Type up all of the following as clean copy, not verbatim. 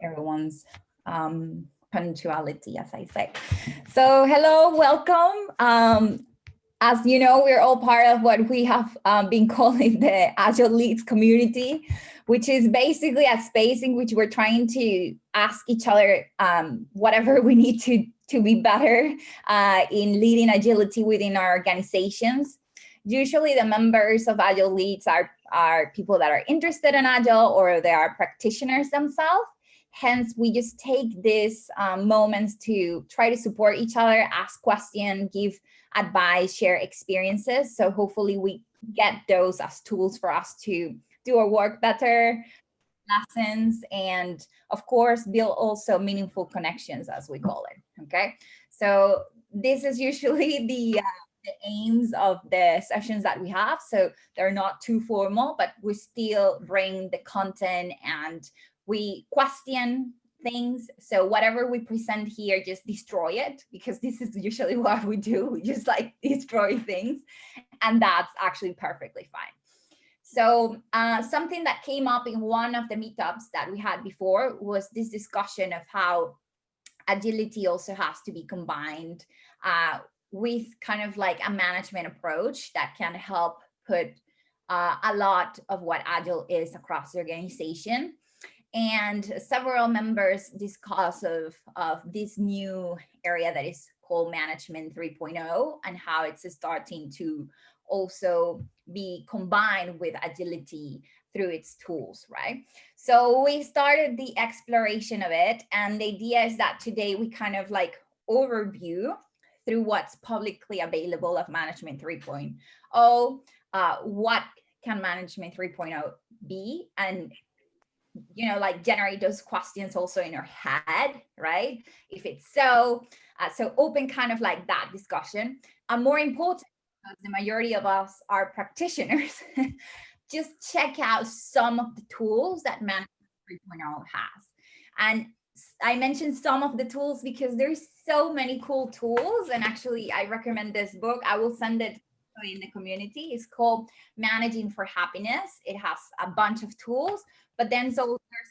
everyone's punctuality, as I say. So hello, welcome. As you know, we're all part of what we have been calling the Agile Leads community, which is basically a space in which we're trying to ask each other whatever we need to be better in leading agility within our organizations. Usually the members of Agile Leads are people that are interested in Agile, or they are practitioners themselves. Hence, we just take these moments to try to support each other, ask questions, give advice, share experiences. So hopefully we get those as tools for us to do our work better, lessons, and of course, build also meaningful connections, as we call it, okay? So this is usually the aims of the sessions that we have. So they're not too formal, but we still bring the content and we question things. So whatever we present here, just destroy it, because this is usually what we do. We just like destroy things, and that's actually perfectly fine. So something that came up in one of the meetups that we had before was this discussion of how agility also has to be combined with kind of like a management approach that can help put a lot of what Agile is across the organization. And several members discuss of this new area that is called Management 3.0 and how it's starting to also be combined with agility through its tools, right? So we started the exploration of it, and the idea is that today we kind of like overview through what's publicly available of Management 3.0, what can Management 3.0 be, and like generate those questions also in your head, right? If it's so open kind of like that discussion. And more important, because the majority of us are practitioners, just check out some of the tools that Management 3.0 has. And I mentioned some of the tools because there's so many cool tools. And actually, I recommend this book. I will send it in the community. It's called Managing for Happiness. It has a bunch of tools, but then there's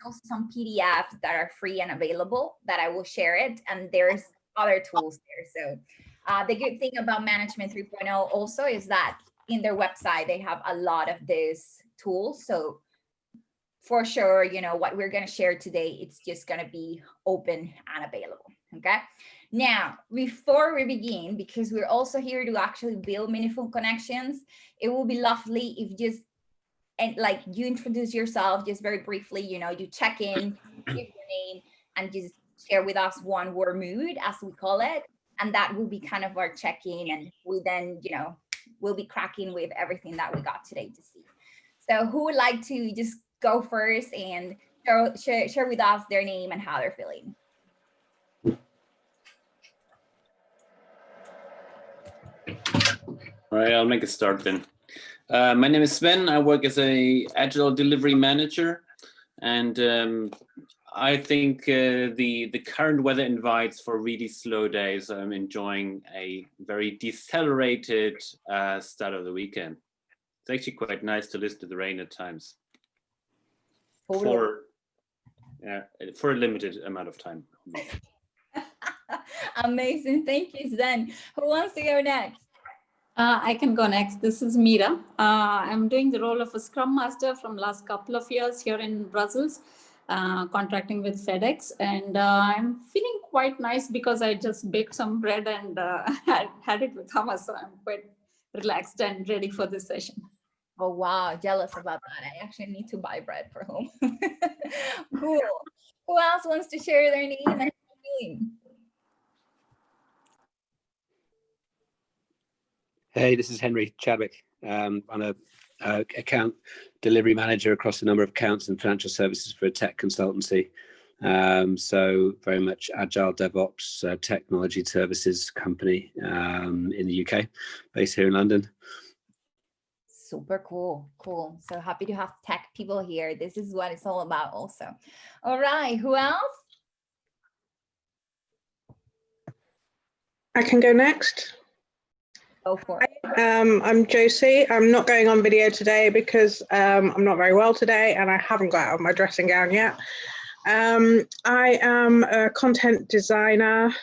also some PDFs that are free and available that I will share it. And there's other tools there. So the good thing about Management 3.0 also is that in their website, they have a lot of these tools. So for sure, what we're going to share today, it's just going to be open and available. Okay. Now, before we begin, because we're also here to actually build meaningful connections, it will be lovely if you introduce yourself just very briefly, you check in, give your name, and just share with us one word mood, as we call it. And that will be kind of our check-in. And we then, we'll be cracking with everything that we got today to see. So who would like to just go first and share with us their name and how they're feeling? All right, I'll make a start then. My name is Sven. I work as a Agile delivery manager, and I think the current weather invites for really slow days. I'm enjoying a very decelerated start of the weekend. It's actually quite nice to listen to the rain at times. For a limited amount of time. Amazing, thank you, Sven. Who wants to go next? I can go next. This is Meera. I'm doing the role of a Scrum Master from last couple of years here in Brussels, contracting with FedEx. And I'm feeling quite nice because I just baked some bread and had it with hummus. So I'm quite relaxed and ready for this session. Oh, wow. Jealous about that. I actually need to buy bread for home. Cool. Who else wants to share their name and feeling? Hey, this is Henry Chadwick. I'm an account delivery manager across a number of accounts and financial services for a tech consultancy. So very much agile DevOps technology services company in the UK, based here in London. Super cool. Cool. So happy to have tech people here. This is what it's all about also. All right. Who else? I can go next. Go for it. I'm Josie. I'm not going on video today because I'm not very well today and I haven't got out of my dressing gown yet. I am a content designer,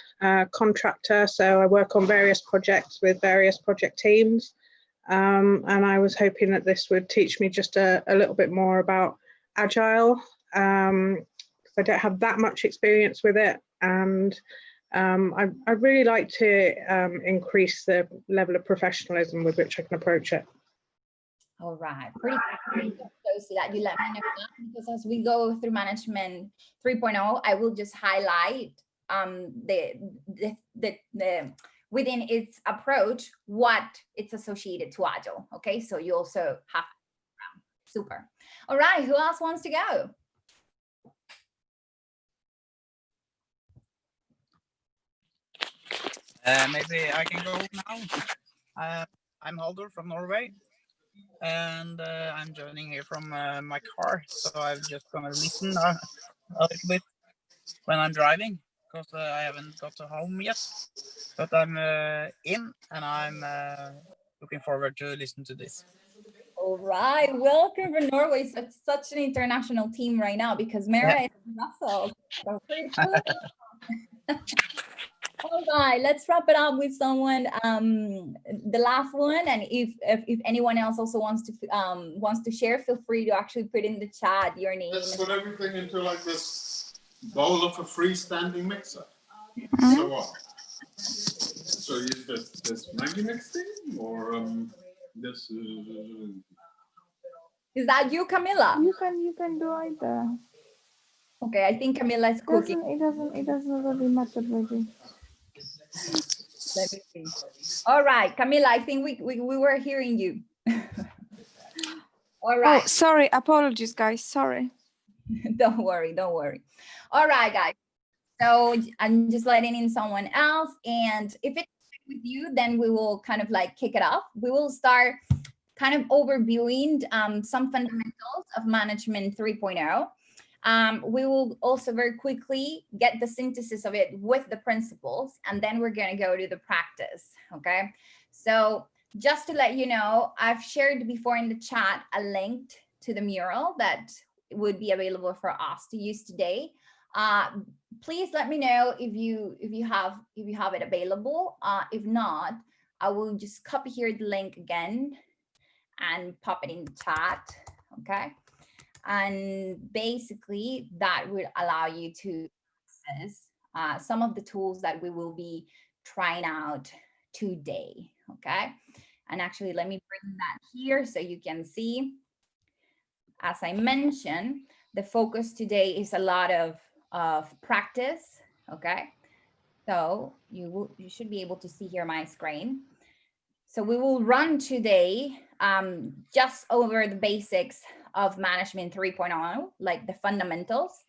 contractor, so I work on various projects with various project teams. And I was hoping that this would teach me just a little bit more about Agile. I don't have that much experience with it, and I'd really like to increase the level of professionalism with which I can approach it. All right, pretty close to that. You let me know that, because as we go through management 3.0, I will just highlight the within its approach what it's associated to Agile. Okay, so you also have super. All right, who else wants to go? Maybe I can go now. I'm Haldur from Norway, and I'm joining here from my car. So I'm just gonna listen a little bit when I'm driving, because I haven't got to home yet. But I'm in, and I'm looking forward to listen to this. All right, welcome from Norway. So it's such an international team right now, because Mara is in Brussels. So pretty cool. All right, let's wrap it up with someone, the last one, and if anyone else also wants to share, feel free to actually put in the chat your name. Let's put everything into like this bowl of a freestanding mixer. So what? So use this Maggi mix thing, or this? Is that you, Camilla? You can do either. Okay, I think Camilla is cooking. It doesn't really matter, really. Let me see. All right, Camilla, I think we were hearing you. All right. Oh, sorry. Apologies, guys. Sorry. Don't worry. All right, guys. So I'm just letting in someone else, and if it's with you, then we will kind of like kick it off. We will start kind of overviewing some fundamentals of management 3.0. We will also very quickly get the synthesis of it with the principles, and then we're going to go to the practice. Okay, so just to let you know, I've shared before in the chat a link to the mural that would be available for us to use today. Please let me know if you have it available. If not, I will just copy here the link again and pop it in the chat. Okay. And basically that will allow you to access some of the tools that we will be trying out today. Okay. And actually, let me bring that here so you can see. As I mentioned, the focus today is a lot of practice. Okay. So you should be able to see here my screen. So we will run today just over the basics of management 3.0, like the fundamentals.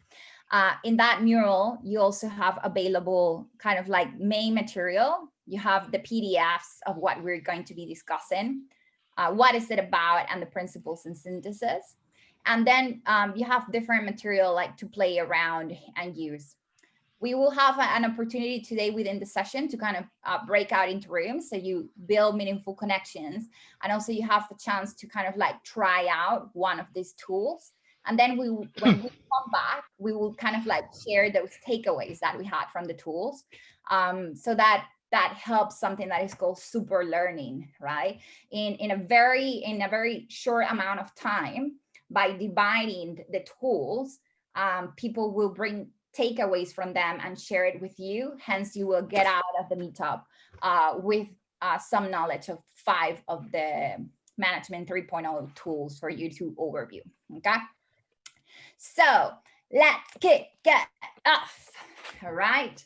In that mural, you also have available kind of like main material. You have the PDFs of what we're going to be discussing, what is it about, and the principles and synthesis. And then you have different material like to play around and use. We will have an opportunity today within the session to kind of break out into rooms, so you build meaningful connections, and also you have the chance to kind of like try out one of these tools. And then when we come back, we will kind of like share those takeaways that we had from the tools, so that helps something that is called super learning, right? In a very short amount of time, by dividing the tools, people will bring takeaways from them and share it with you. Hence, you will get out of the meetup with some knowledge of 5 of the management 3.0 tools for you to overview. Okay. So let's get off. All right.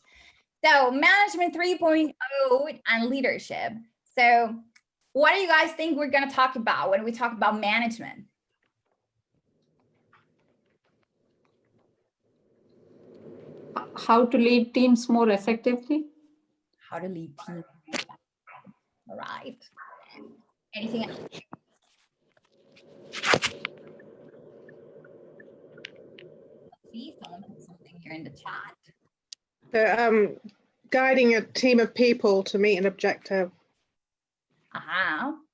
So management 3.0 and leadership. So what do you guys think we're going to talk about when we talk about management? How to lead teams more effectively? How to lead teams. All right. Anything else? Let's see, someone put something here in the chat. So, guiding a team of people to meet an objective.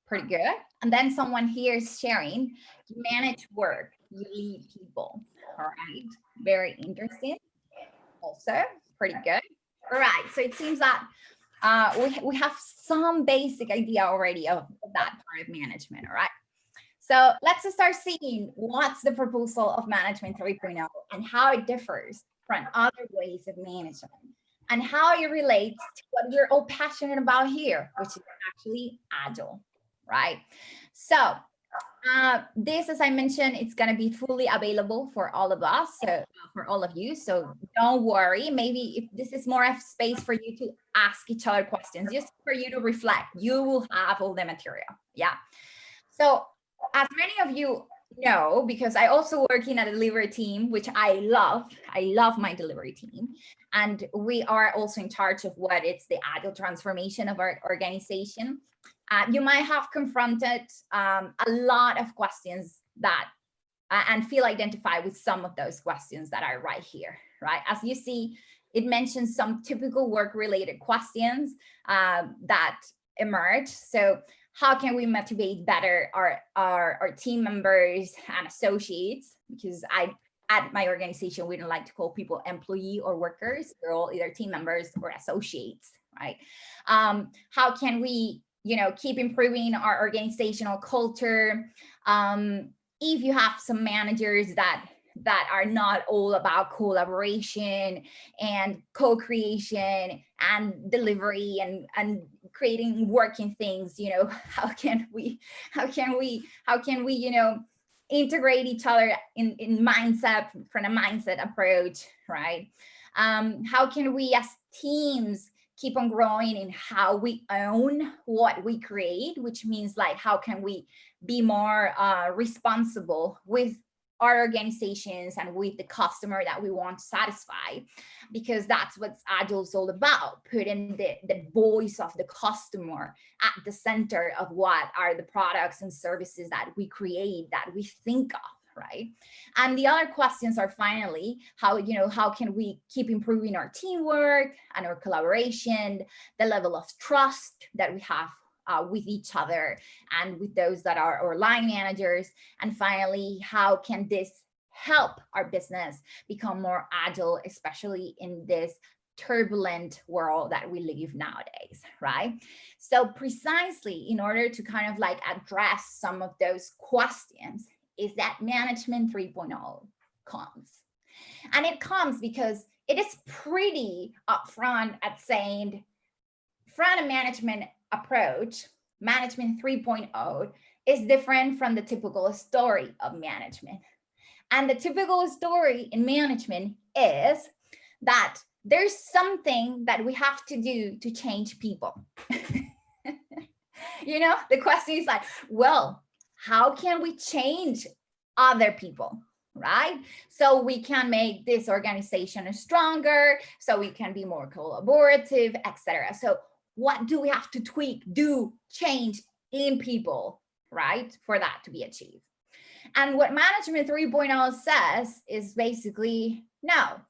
Pretty good. And then someone here is sharing, you manage work, you lead people. All right, very interesting. Also, pretty good. All right, so it seems that we have some basic idea already of that part of management, all right? So let's start seeing what's the proposal of Management 3.0 and how it differs from other ways of management and how it relates to what we're all passionate about here, which is actually Agile, right? So this, as I mentioned, it's going to be fully available for all of us, so for all of you. So don't worry. Maybe if this is more of space for you to ask each other questions, just for you to reflect, you will have all the material. Yeah. So as many of you know, because I also work in a delivery team, which I love my delivery team. And we are also in charge of what it's the agile transformation of our organization. You might have confronted a lot of questions that and feel identified with some of those questions that are right here, right? As you see, it mentions some typical work-related questions that emerge. So how can we motivate better our team members and associates? Because at my organization, we don't like to call people employee or workers. They're all either team members or associates, right? How can we, keep improving our organizational culture? If you have some managers that are not all about collaboration and co-creation and delivery and creating working things, how can we integrate each other in mindset, from a mindset approach, right? How can we as teams keep on growing in how we own what we create, which means like, how can we be more responsible with our organizations and with the customer that we want to satisfy, because that's what Agile is all about, putting the voice of the customer at the center of what are the products and services that we create, that we think of, right? And the other questions are finally, how can we keep improving our teamwork and our collaboration, the level of trust that we have with each other and with those that are our line managers. And finally, how can this help our business become more agile, especially in this turbulent world that we live nowadays, right? So precisely in order to kind of like address some of those questions is that Management 3.0 comes. And it comes because it is pretty upfront at saying, from a management approach, Management 3.0 is different from the typical story of management. And the typical story in management is that there's something that we have to do to change people. The question is like, well, how can we change other people, right? So we can make this organization stronger, so we can be more collaborative, etc. So what do we have to tweak, change in people, right, for that to be achieved? And what Management 3.0 says is basically, no,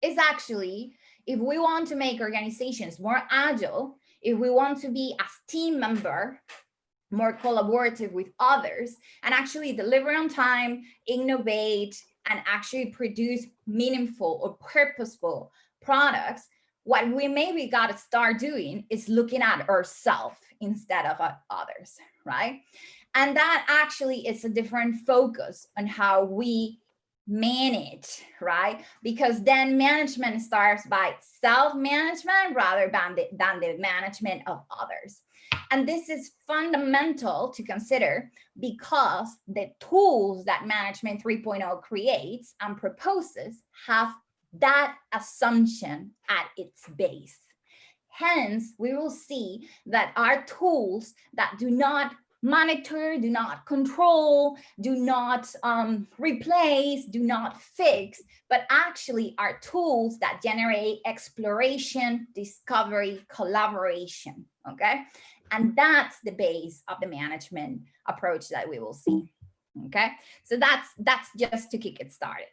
it's actually, if we want to make organizations more agile, if we want to be as team member, more collaborative with others, and actually deliver on time, innovate, and actually produce meaningful or purposeful products, what we maybe got to start doing is looking at ourselves instead of others, right? And that actually is a different focus on how we manage, right? Because then management starts by self-management rather than the management of others. And this is fundamental to consider because the tools that Management 3.0 creates and proposes have that assumption at its base. Hence, we will see that our tools that do not monitor, do not control, do not replace, do not fix, but actually are tools that generate exploration, discovery, collaboration, okay? And that's the base of the management approach that we will see, okay? So that's just to kick it started.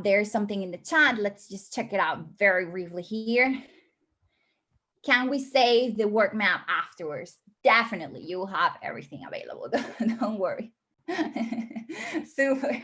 There's something in the chat. Let's just check it out very briefly here. Can we save the work map afterwards? Definitely, you will have everything available. Don't worry. Super.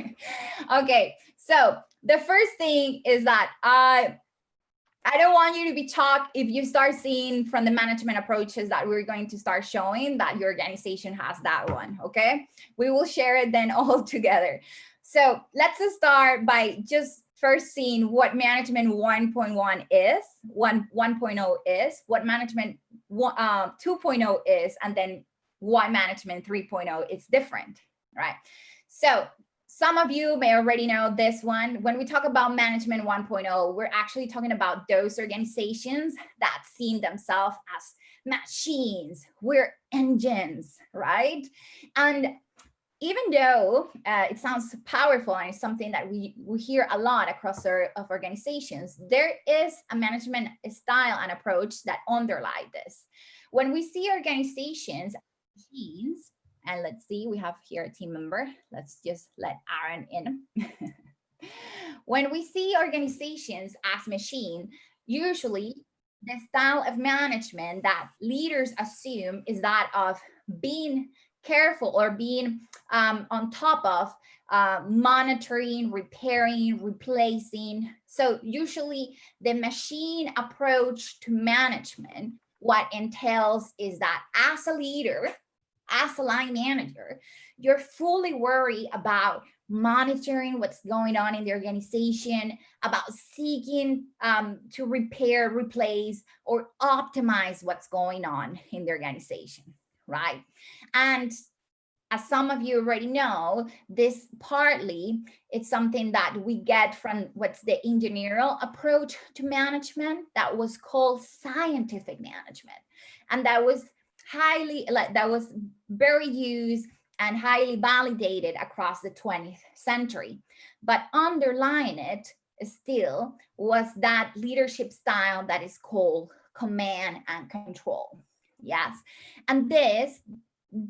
Okay, so the first thing is that I don't want you to be shocked if you start seeing from the management approaches that we're going to start showing that your organization has that one, okay? We will share it then all together. So let's start by just first seeing what management 1.1 is, 1.0 is, what management 2.0 is, and then why management 3.0 is different, right? So some of you may already know this one. When we talk about management 1.0, we're actually talking about those organizations that see themselves as machines. We're engines, right? And even though it sounds powerful and it's something that we hear a lot across our organizations, there is a management style and approach that underlie this. When we see organizations as machines, and let's see, we have here a team member. Let's just let Aaron in. When we see organizations as machine, usually the style of management that leaders assume is that of being careful or being on top of monitoring, repairing, replacing. So usually the machine approach to management, what entails is that as a leader, as a line manager, you're fully worried about monitoring what's going on in the organization, about seeking to repair, replace, or optimize what's going on in the organization, right? And as some of you already know, this partly it's something that we get from what's the engineering approach to management that was called scientific management. And that was very used and highly validated across the 20th century. But underlying it still was that leadership style that is called command and control. Yes. And this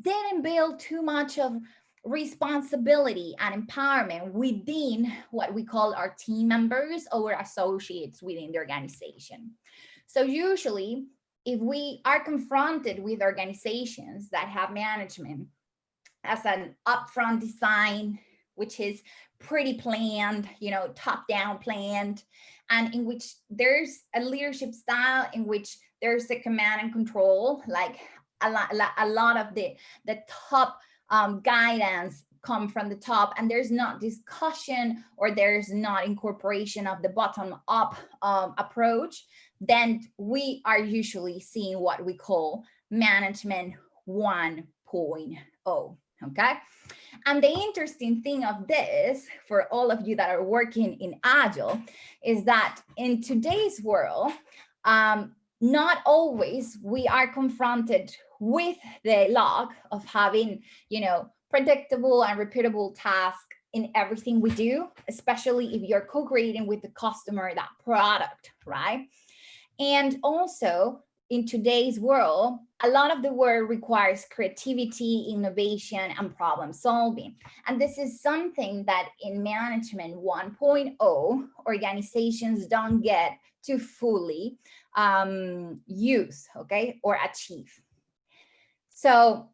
didn't build too much of responsibility and empowerment within what we call our team members or associates within the organization. So usually, if we are confronted with organizations that have management as an upfront design, which is pretty planned, top-down planned, and in which there's a leadership style in which there's a command and control, like a lot of the top guidance come from the top, and there's not discussion or there's not incorporation of the bottom-up approach, then we are usually seeing what we call management 1.0, okay? And the interesting thing of this, for all of you that are working in Agile, is that in today's world, not always we are confronted with the lack of having, predictable and repeatable tasks in everything we do, especially if you're co-creating with the customer that product, right? And also in today's world, a lot of the work requires creativity, innovation, and problem solving. And this is something that in management 1.0, organizations don't get to fully use, okay, or achieve. So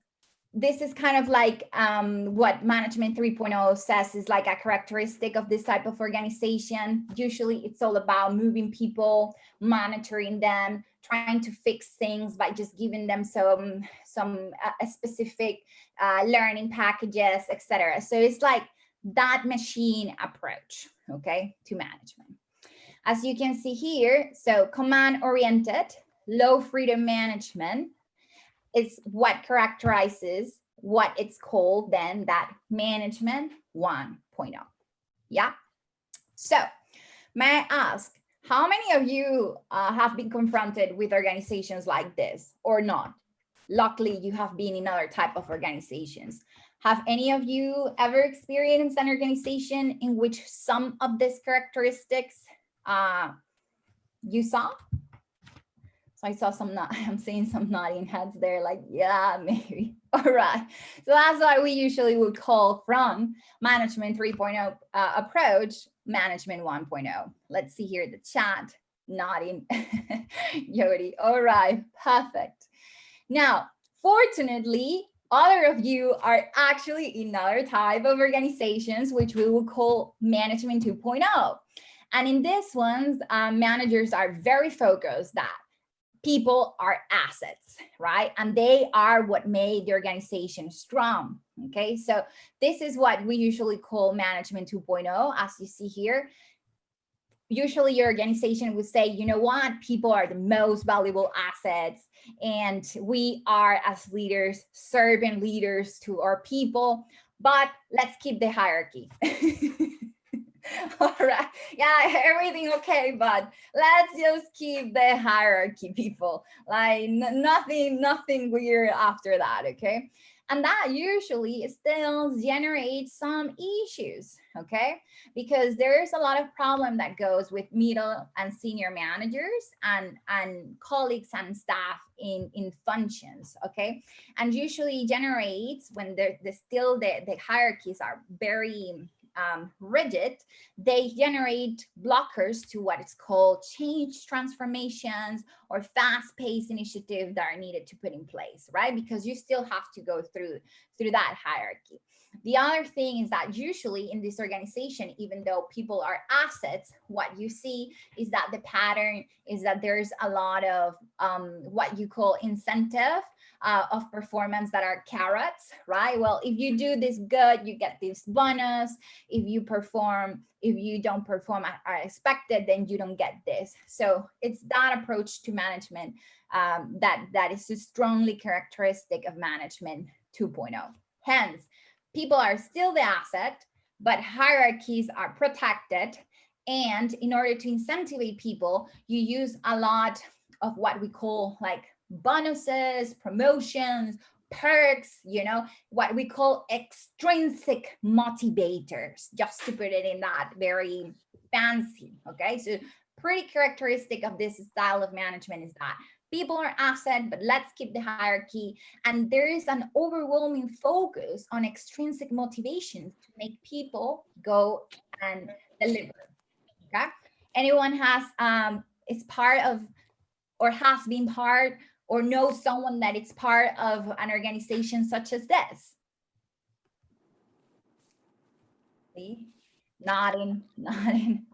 this is kind of like what management 3.0 says is like a characteristic of this type of organization. Usually it's all about moving people, monitoring them, trying to fix things by just giving them some specific learning packages, etc. So it's like that machine approach, okay, to management. As you can see here, so command-oriented, low freedom management is what characterizes what it's called then that management 1.0. Yeah. So may I ask, how many of you have been confronted with organizations like this or not? Luckily, you have been in other type of organizations. Have any of you ever experienced an organization in which some of these characteristics you saw? So I saw I'm seeing some nodding heads there, like, yeah, maybe. All right. So that's why we usually would call from management 3.0 approach, management 1.0. Let's see here the chat nodding. Jody. All right, perfect. Now, fortunately, Other of you are actually in another type of organizations, which we will call management 2.0. And in this ones, managers are very focused that people are assets, right? And they are what made the organization strong, okay? So this is what we usually call management 2.0, as you see here. Usually your organization would say, you know what, people are the most valuable assets, and we are as leaders servant leaders to our people, but let's keep the hierarchy. All right, yeah, everything okay, but let's just keep the hierarchy, people. Like nothing weird after that, okay? And that usually still generates some issues, okay? Because there's a lot of problem that goes with middle and senior managers and colleagues and staff in functions, okay? And usually generates when the hierarchies are very rigid, they generate blockers to what is called change transformations or fast-paced initiatives that are needed to put in place, right? Because you still have to go through that hierarchy. The other thing is that usually in this organization, even though people are assets, what you see is that the pattern is that there's a lot of what you call incentive of performance that are carrots, right? Well, if you do this good, you get this bonus. If you don't perform as expected, then you don't get this. So it's that approach to management that is a strongly characteristic of management 2.0. Hence, people are still the asset, but hierarchies are protected. And in order to incentivize people, you use a lot of what we call like bonuses, promotions, perks, you know, what we call extrinsic motivators, just to put it in that very fancy, okay? So pretty characteristic of this style of management is that people are asset, but let's keep the hierarchy. And there is an overwhelming focus on extrinsic motivations to make people go and deliver, okay? Anyone has, is part of or has been part or knows someone that it's part of an organization such as this? See? Nodding,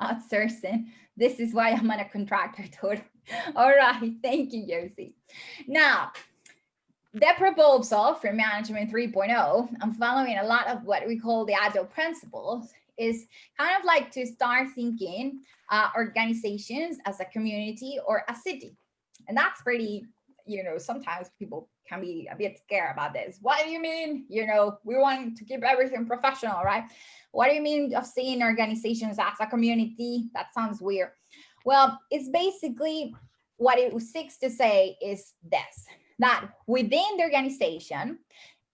outsourcing. This is why I'm on a contractor tour. All right, thank you, Josie. Now, the proposal for Management 3.0, I'm following a lot of what we call the agile principles, is kind of like to start thinking organizations as a community or a city. And that's pretty, you know, sometimes people can be a bit scared about this. What do you mean? You know, we want to keep everything professional, right? What do you mean of seeing organizations as a community? That sounds weird. Well, it's basically what it seeks to say is this, that within the organization,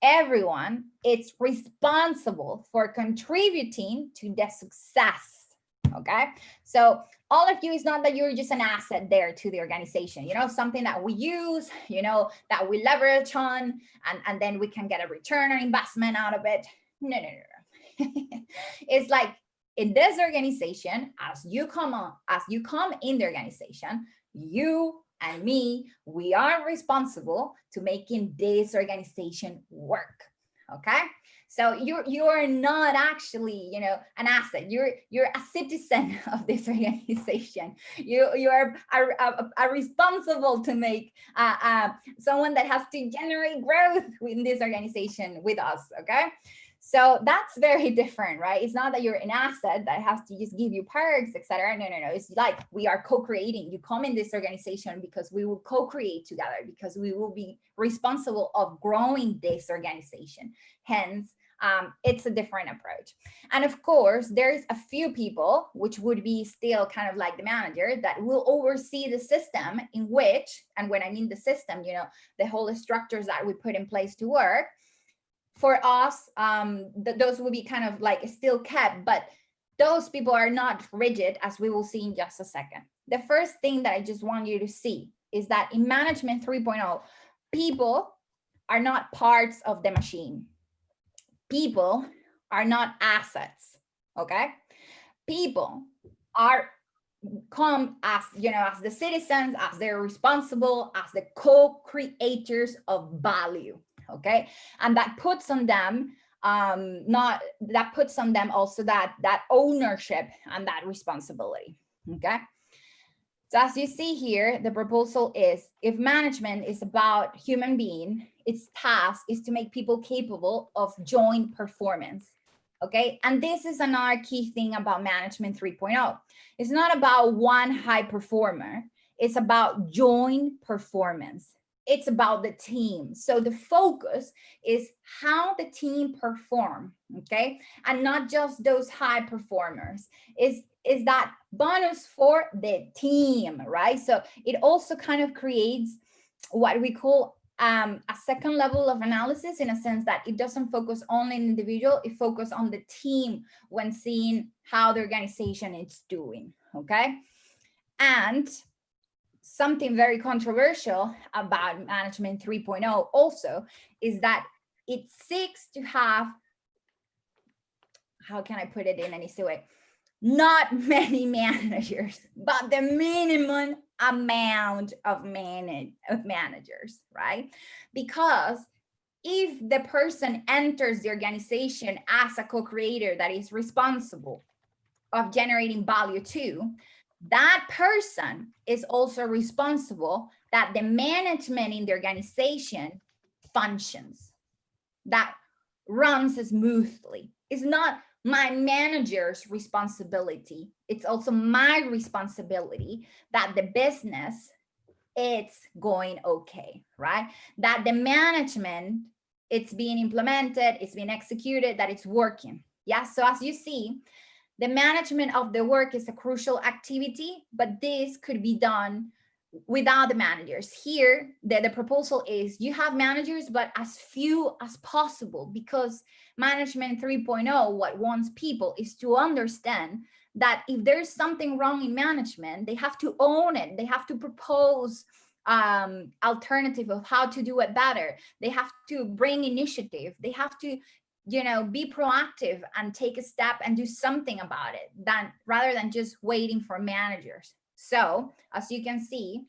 everyone is responsible for contributing to the success, okay? So all of you is not that you're just an asset there to the organization, you know, something that we use, you know, that we leverage on, and then we can get a return on investment out of it. No. It's like in this organization, as you come in the organization, you and me, we are responsible to making this organization work, okay? So you are not actually, you know, an asset. You're a citizen of this organization. You are a responsible to make someone that has to generate growth in this organization with us, okay? So that's very different, right? It's not that you're an asset that has to just give you perks, etc. No. It's like we are co-creating. You come in this organization because we will co-create together, because we will be responsible of growing this organization. Hence, it's a different approach. And of course, there's a few people, which would be still kind of like the manager, that will oversee the system in which, and when I mean the system, you know, the whole structures that we put in place to work. For us, those will be kind of like still kept, but those people are not rigid, as we will see in just a second. The first thing that I just want you to see is that in Management 3.0, people are not parts of the machine. People are not assets, okay? People come as, you know, as the citizens, as they're responsible, as the co-creators of value, okay? And that puts on them also that ownership and that responsibility, okay? So as you see here, the proposal is, if management is about human being, its task is to make people capable of joint performance, okay? And this is another key thing about management 3.0. It's not about one high performer, it's about joint performance. It's about the team. So the focus is how the team perform, okay? And not just those high performers. Is that bonus for the team, right? So it also kind of creates what we call a second level of analysis, in a sense that it doesn't focus only on the individual, it focuses on the team when seeing how the organization is doing, okay? And something very controversial about management 3.0 also is that it seeks to have, how can I put it in an easy way? Not many managers, but the minimum amount of managers, right? Because if the person enters the organization as a co-creator that is responsible of generating value too, that person is also responsible that the management in the organization functions, that runs smoothly. It's not my manager's responsibility. It's also my responsibility that the business, it's going okay, right? That the management, it's being implemented, it's being executed, that it's working. Yeah, so as you see, the management of the work is a crucial activity, but this could be done without the managers. Here, the proposal is you have managers, but as few as possible, because management 3.0, what wants people is to understand that if there's something wrong in management, they have to own it. They have to propose alternative of how to do it better. They have to bring initiative. They have to, you know, be proactive and take a step and do something about it, rather than just waiting for managers. So as you can see,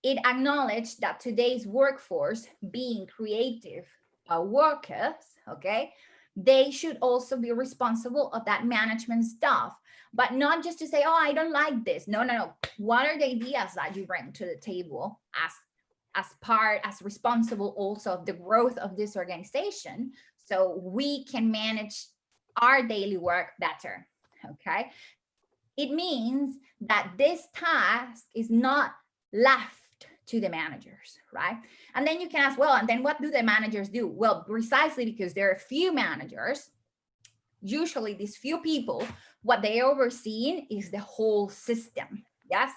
it acknowledged that today's workforce, being creative workers, okay, they should also be responsible of that management stuff, but not just to say, oh, I don't like this. No. What are the ideas that you bring to the table as responsible also of the growth of this organization, so we can manage our daily work better, okay? It means that this task is not left to the managers, right? And then you can ask, well, and then what do the managers do? Well, precisely because there are few managers, usually these few people, what they overseen is the whole system, yes?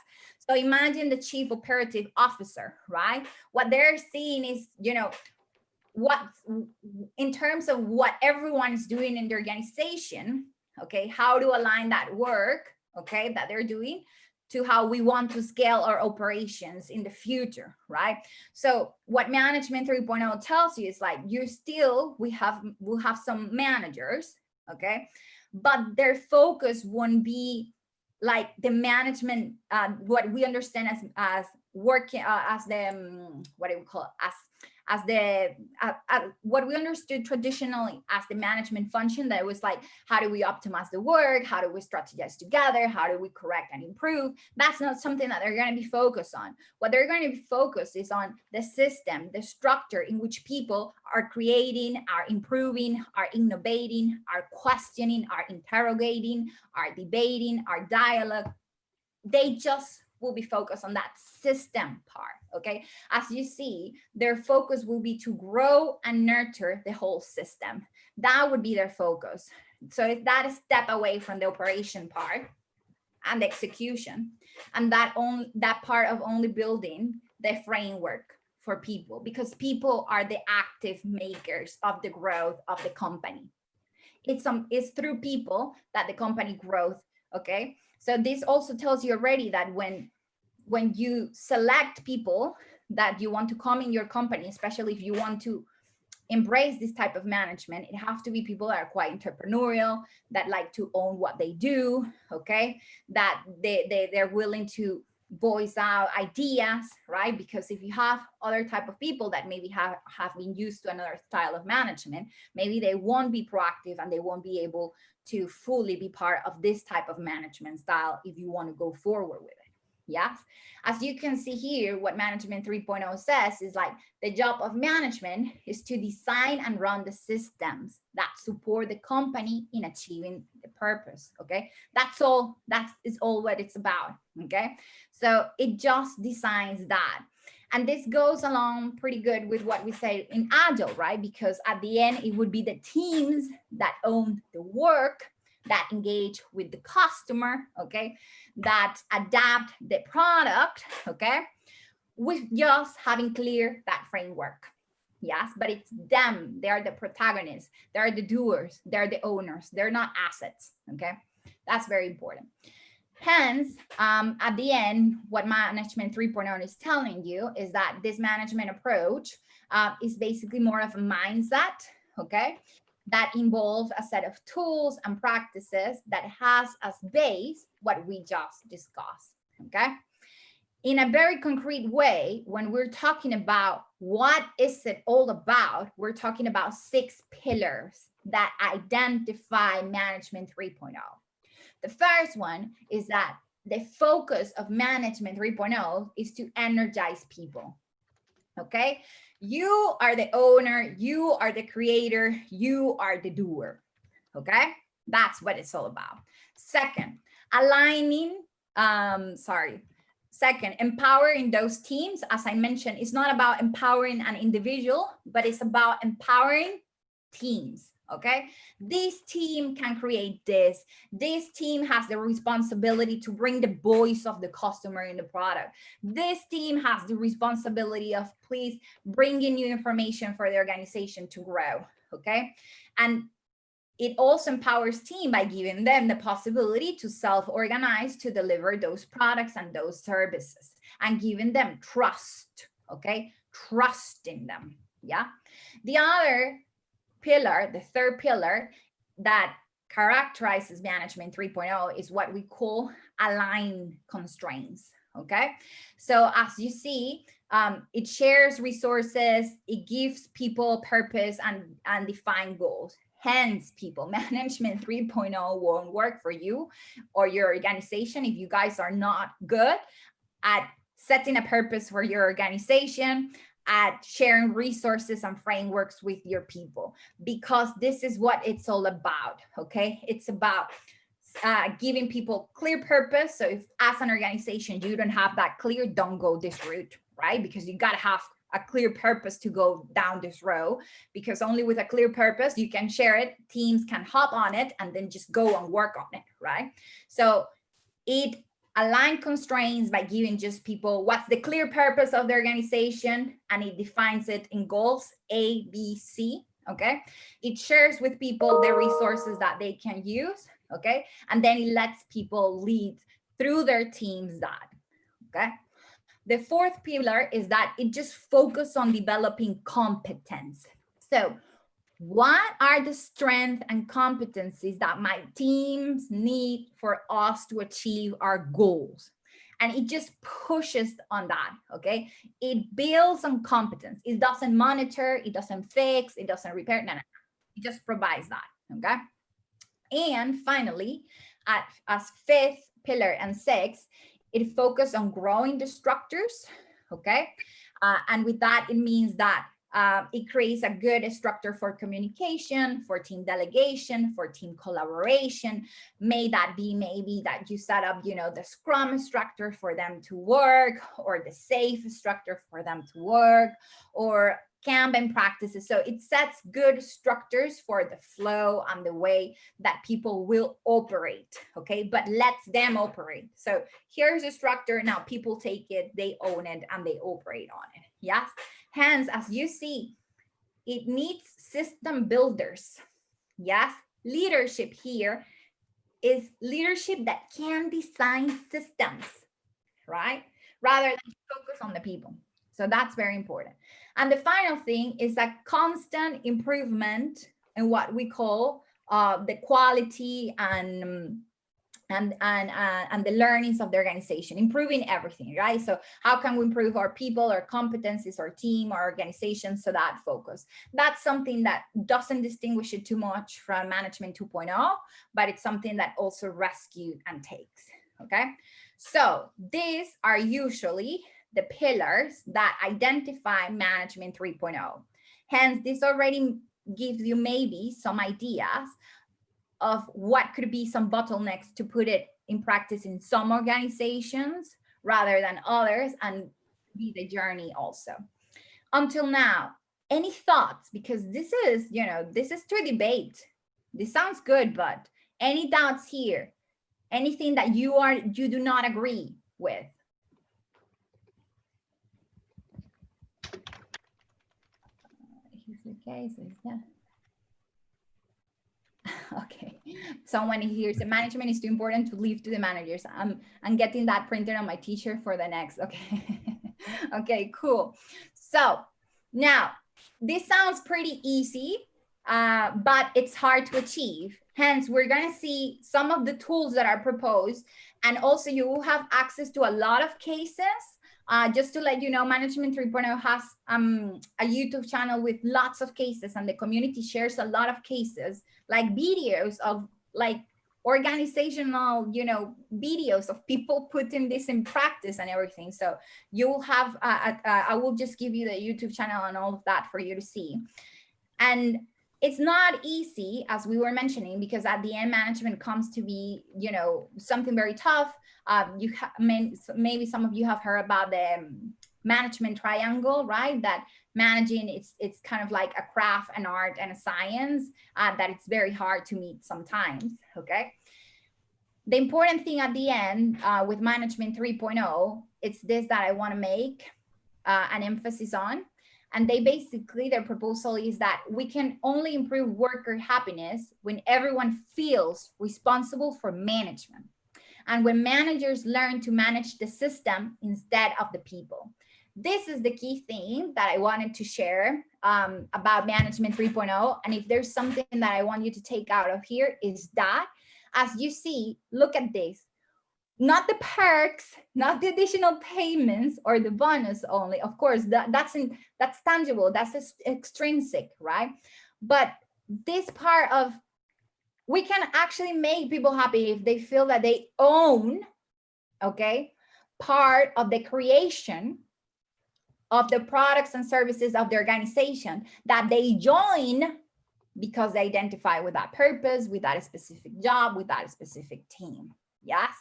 So imagine the chief operative officer, right? What they're seeing is, you know, what in terms of what everyone is doing in the organization, okay, how to align that work, okay, that they're doing to how we want to scale our operations in the future, right? So what management 3.0 tells you is like, we'll have some managers, okay, but their focus won't be like the management, what we understand as working as the what do we call it, as the what we understood traditionally as the management function, that it was like, how do we optimize the work, how do we strategize together, how do we correct and improve. That's not something that they're going to be focused on. What they're going to be focused is on the system, the structure in which people are creating, are improving, are innovating, are questioning, are interrogating, are debating, are dialogue. They just will be focused on that system part, okay? As you see, their focus will be to grow and nurture the whole system. That would be their focus. So if that is step away from the operation part and the execution, and that part of only building the framework for people, because people are the active makers of the growth of the company. It's through people that the company growth, okay? So this also tells you already that when you select people that you want to come in your company, especially if you want to embrace this type of management, it have to be people that are quite entrepreneurial, that like to own what they do, okay? That they're willing to, voice out ideas, right? Because if you have other type of people that maybe have been used to another style of management, maybe they won't be proactive and they won't be able to fully be part of this type of management style if you want to go forward with it. Yes. As you can see here, what Management 3.0 says is like the job of management is to design and run the systems that support the company in achieving the purpose. Okay. That's all. That is all what it's about. Okay. So it just designs that. And this goes along pretty good with what we say in Agile, right? Because at the end, it would be the teams that own the work, that engage with the customer, okay, that adapt the product, okay, with just having clear that framework. Yes, but it's them. They are the protagonists. They're the doers. They're the owners. They're not assets, okay? That's very important. Hence, at the end, what Management 3.0 is telling you is that this management approach is basically more of a mindset, okay, that involves a set of tools and practices that has as base what we just discussed, okay? In a very concrete way, when we're talking about what is it all about, we're talking about 6 pillars that identify Management 3.0. The first one is that the focus of Management 3.0 is to energize people, okay? You are the owner, you are the creator, you are the doer, okay? That's what it's all about. Second, Second, empowering those teams, as I mentioned, it's not about empowering an individual, but it's about empowering teams, okay? This team can create this. This team has the responsibility to bring the voice of the customer in the product. This team has the responsibility of please bringing new information for the organization to grow, okay? And it also empowers team by giving them the possibility to self-organize to deliver those products and those services and giving them trust, okay? Trusting them, yeah? The other pillar, the third pillar that characterizes Management 3.0 is what we call align constraints, okay? So as you see, it shares resources, it gives people purpose and define goals. Hence, people, Management 3.0 won't work for you or your organization if you guys are not good at setting a purpose for your organization, at sharing resources and frameworks with your people, because this is what it's all about, okay? It's about giving people clear purpose. So if as an organization, you don't have that clear, don't go this route, right? Because you gotta have a clear purpose to go down this road, because only with a clear purpose, you can share it, teams can hop on it and then just go and work on it, right? So it align constraints by giving just people what's the clear purpose of the organization, and it defines it in goals A, B, C, okay? It shares with people the resources that they can use, okay? And then it lets people lead through their teams that, okay? The fourth pillar is that it just focuses on developing competence. So what are the strengths and competencies that my teams need for us to achieve our goals? And it just pushes on that, okay? It builds on competence. It doesn't monitor, it doesn't fix, it doesn't repair, no. It just provides that, okay? And finally, as fifth pillar and sixth, it focuses on growing the structures, okay? And with that, it means that it creates a good structure for communication, for team delegation, for team collaboration. May that be maybe that you set up, you know, the Scrum structure for them to work, or the SAFe structure for them to work, or Kanban practices. So it sets good structures for the flow and the way that people will operate, okay? But lets them operate. So here's a structure, now people take it, they own it, and they operate on it, yes? Hence, as you see, it needs system builders, yes? Leadership here is leadership that can design systems, right? Rather than focus on the people. So that's very important. And the final thing is a constant improvement in what we call the quality and and the learnings of the organization, improving everything, right? So how can we improve our people, our competencies, our team, our organization? So that focus, that's something that doesn't distinguish it too much from management 2.0, but it's something that also rescues and takes, okay? So these are usually the pillars that identify management 3.0. Hence, this already gives you maybe some ideas of what could be some bottlenecks to put it in practice in some organizations rather than others, and be the journey also. Until now, any thoughts? Because this is, you know, this is to debate. This sounds good, but any doubts here? Anything that you do not agree with? Here's the cases, yeah. Okay, someone here said management is too important to leave to the managers. I'm getting that printed on my t-shirt for the next. Okay. Okay, cool. So now this sounds pretty easy, but it's hard to achieve. Hence, we're going to see some of the tools that are proposed, and also you will have access to a lot of cases. Just to let you know, Management 3.0 has a YouTube channel with lots of cases, and the community shares a lot of cases, like videos of like organizational, you know, videos of people putting this in practice and everything. So you will have, I will just give you the YouTube channel and all of that for you to see. And it's not easy, as we were mentioning, because at the end, management comes to be, you know, something very tough. Maybe some of you have heard about the management triangle, right? That managing, it's kind of like a craft, an art, and a science that it's very hard to meet sometimes, okay? The important thing at the end with Management 3.0, it's this that I want to make an emphasis on. And their proposal is that we can only improve worker happiness when everyone feels responsible for management, and when managers learn to manage the system instead of the people. This is the key thing that I wanted to share about Management 3.0. And if there's something that I want you to take out of here, is that, as you see, look at this. Not the perks, not the additional payments or the bonus only. Of course, that's tangible, that's extrinsic, right? But this part of, we can actually make people happy if they feel that they own, okay, part of the creation of the products and services of the organization that they join because they identify with that purpose, with that specific job, with that specific team. Yes.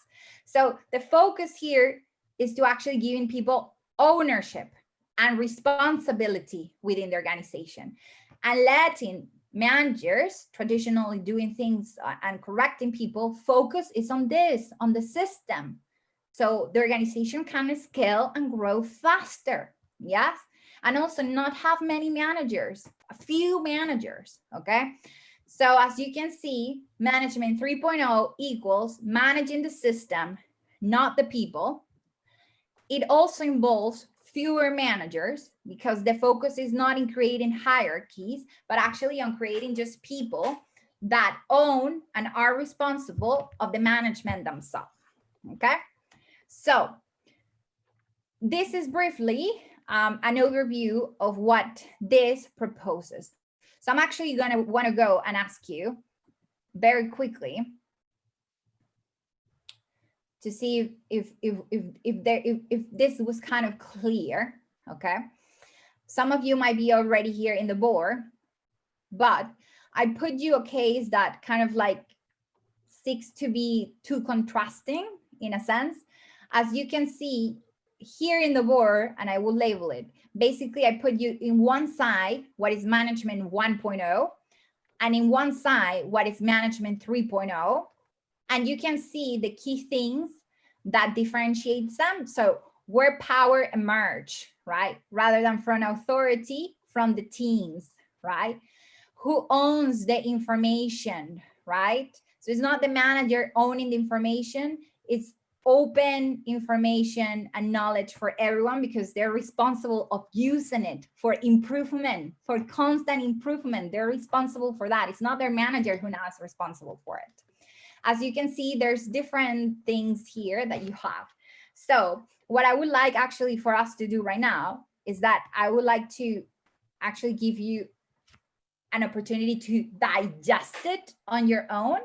So the focus here is to actually giving people ownership and responsibility within the organization, and letting managers traditionally doing things and correcting people focus is on this, on the system. So the organization can scale and grow faster. Yes. And also not have many managers, a few managers. Okay. So as you can see, Management 3.0 equals managing the system, not the people. It also involves fewer managers, because the focus is not in creating hierarchies, but actually on creating just people that own and are responsible of the management themselves. Okay. So this is briefly an overview of what this proposes. So I'm actually going to want to go and ask you very quickly to see if this was kind of clear. Okay. Some of you might be already here in the board, but I put you a case that kind of like seeks to be too contrasting in a sense. As you can see here in the board, and I will label it, basically I put you in one side what is Management 1.0, and in one side what is Management 3.0, and you can see the key things that differentiates them. So where power emerge, right? Rather than from authority, from the teams, right? Who owns the information, right? So it's not the manager owning the information, it's open information and knowledge for everyone, because they're responsible of using it for improvement, for constant improvement. They're responsible for that. It's not their manager who now is responsible for it. as you can see, there's different things here that you have. So what I would like actually for us to do right now is that I would like to actually give you an opportunity to digest it on your own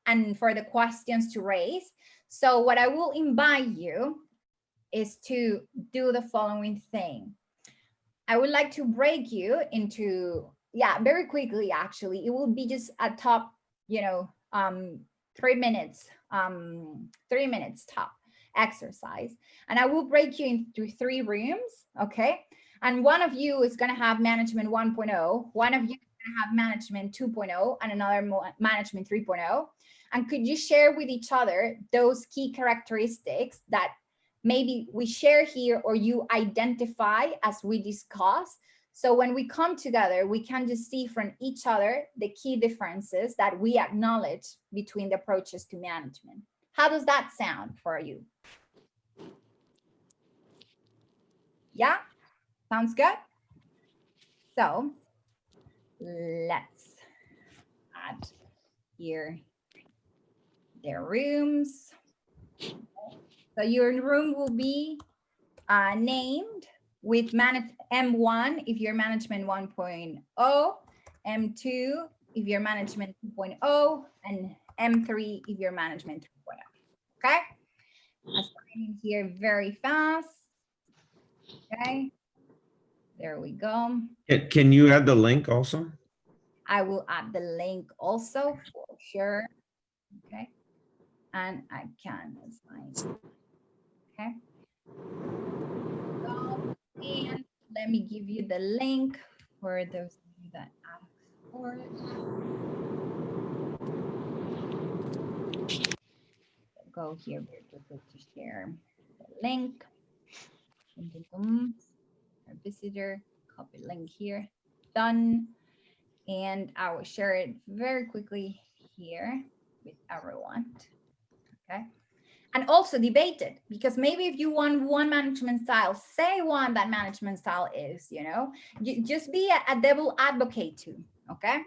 and for the questions to raise. So what I will invite you is to do the following thing. I would like to break you into, very quickly, actually. It will be just a top, 3 minutes, 3 minutes top exercise. And I will break you into 3 rooms, okay? And one of you is gonna have management 1.0, one of you is gonna have management 2.0, and another management 3.0. And could you share with each other those key characteristics that maybe we share here or you identify as we discuss? So when we come together, we can just see from each other the key differences that we acknowledge between the approaches to management. How does that sound for you? Yeah, sounds good. So let's add here their rooms. So your room will be named with M1 if you're management 1.0, M2 if you're management 2.0, and M3 if you're management 3.0. Okay, I'm starting here very fast. Okay, there we go. Can you add the link also? I will add the link also for sure. Okay, and I can assign. Okay. And let me give you the link for those of you that ask for it. Go here very quickly to share the link. Our visitor, copy link here, done. And I will share it very quickly here with everyone. Okay. And also debate it, because maybe if you want one management style, say one that management style is, just be a devil advocate too. Okay,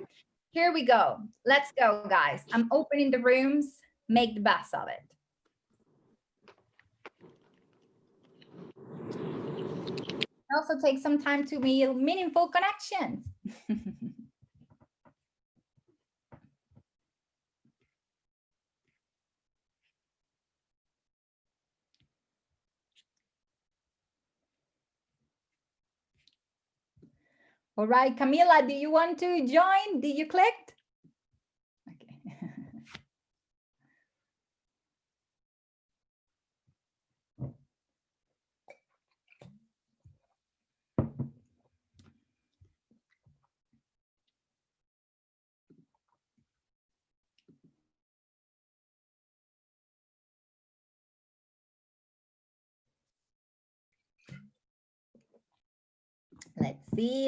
here we go. Let's go, guys. I'm opening the rooms. Make the best of it. Also take some time to build meaningful connections. All right, Camila, do you want to join? Did you click? Okay.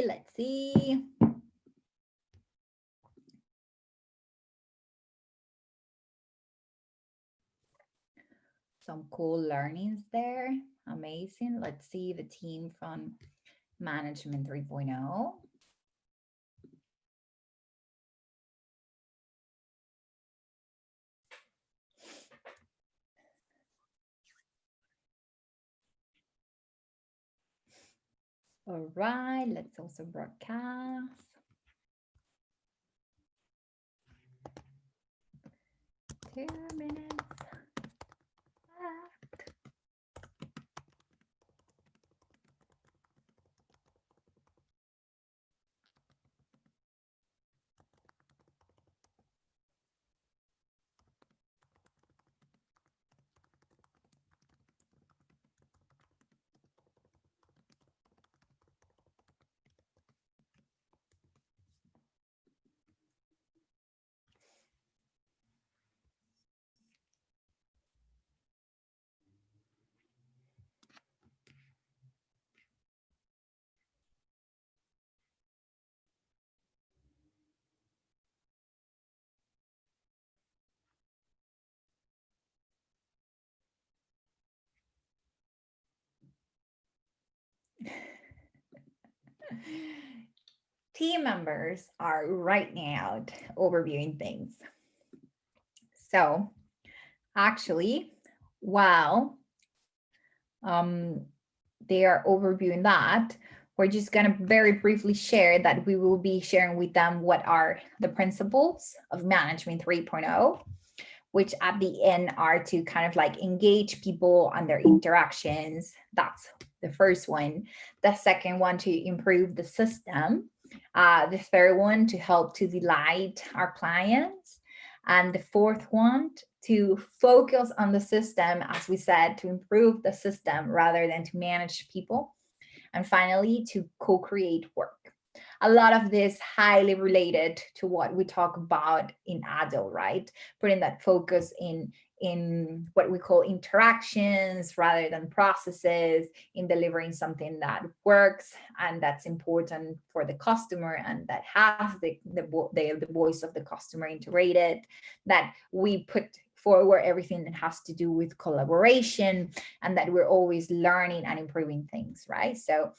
Let's see. Some cool learnings there. Amazing. Let's see the team from Management 3.0. All right, let's also broadcast. 2 minutes. Team members are right now overviewing things. So actually, while they are overviewing that, we're just going to very briefly share that we will be sharing with them what are the principles of management 3.0, which at the end are to kind of like engage people on their interactions. That's the first one. The second one, to improve the system. The third one, to help to delight our clients. And the fourth one, to focus on the system, as we said, to improve the system rather than to manage people. And finally, to co-create work. A lot of this highly related to what we talk about in Agile, right? Putting that focus in what we call interactions rather than processes, in delivering something that works and that's important for the customer and that has the voice of the customer integrated, that we put forward everything that has to do with collaboration, and that we're always learning and improving things, right? So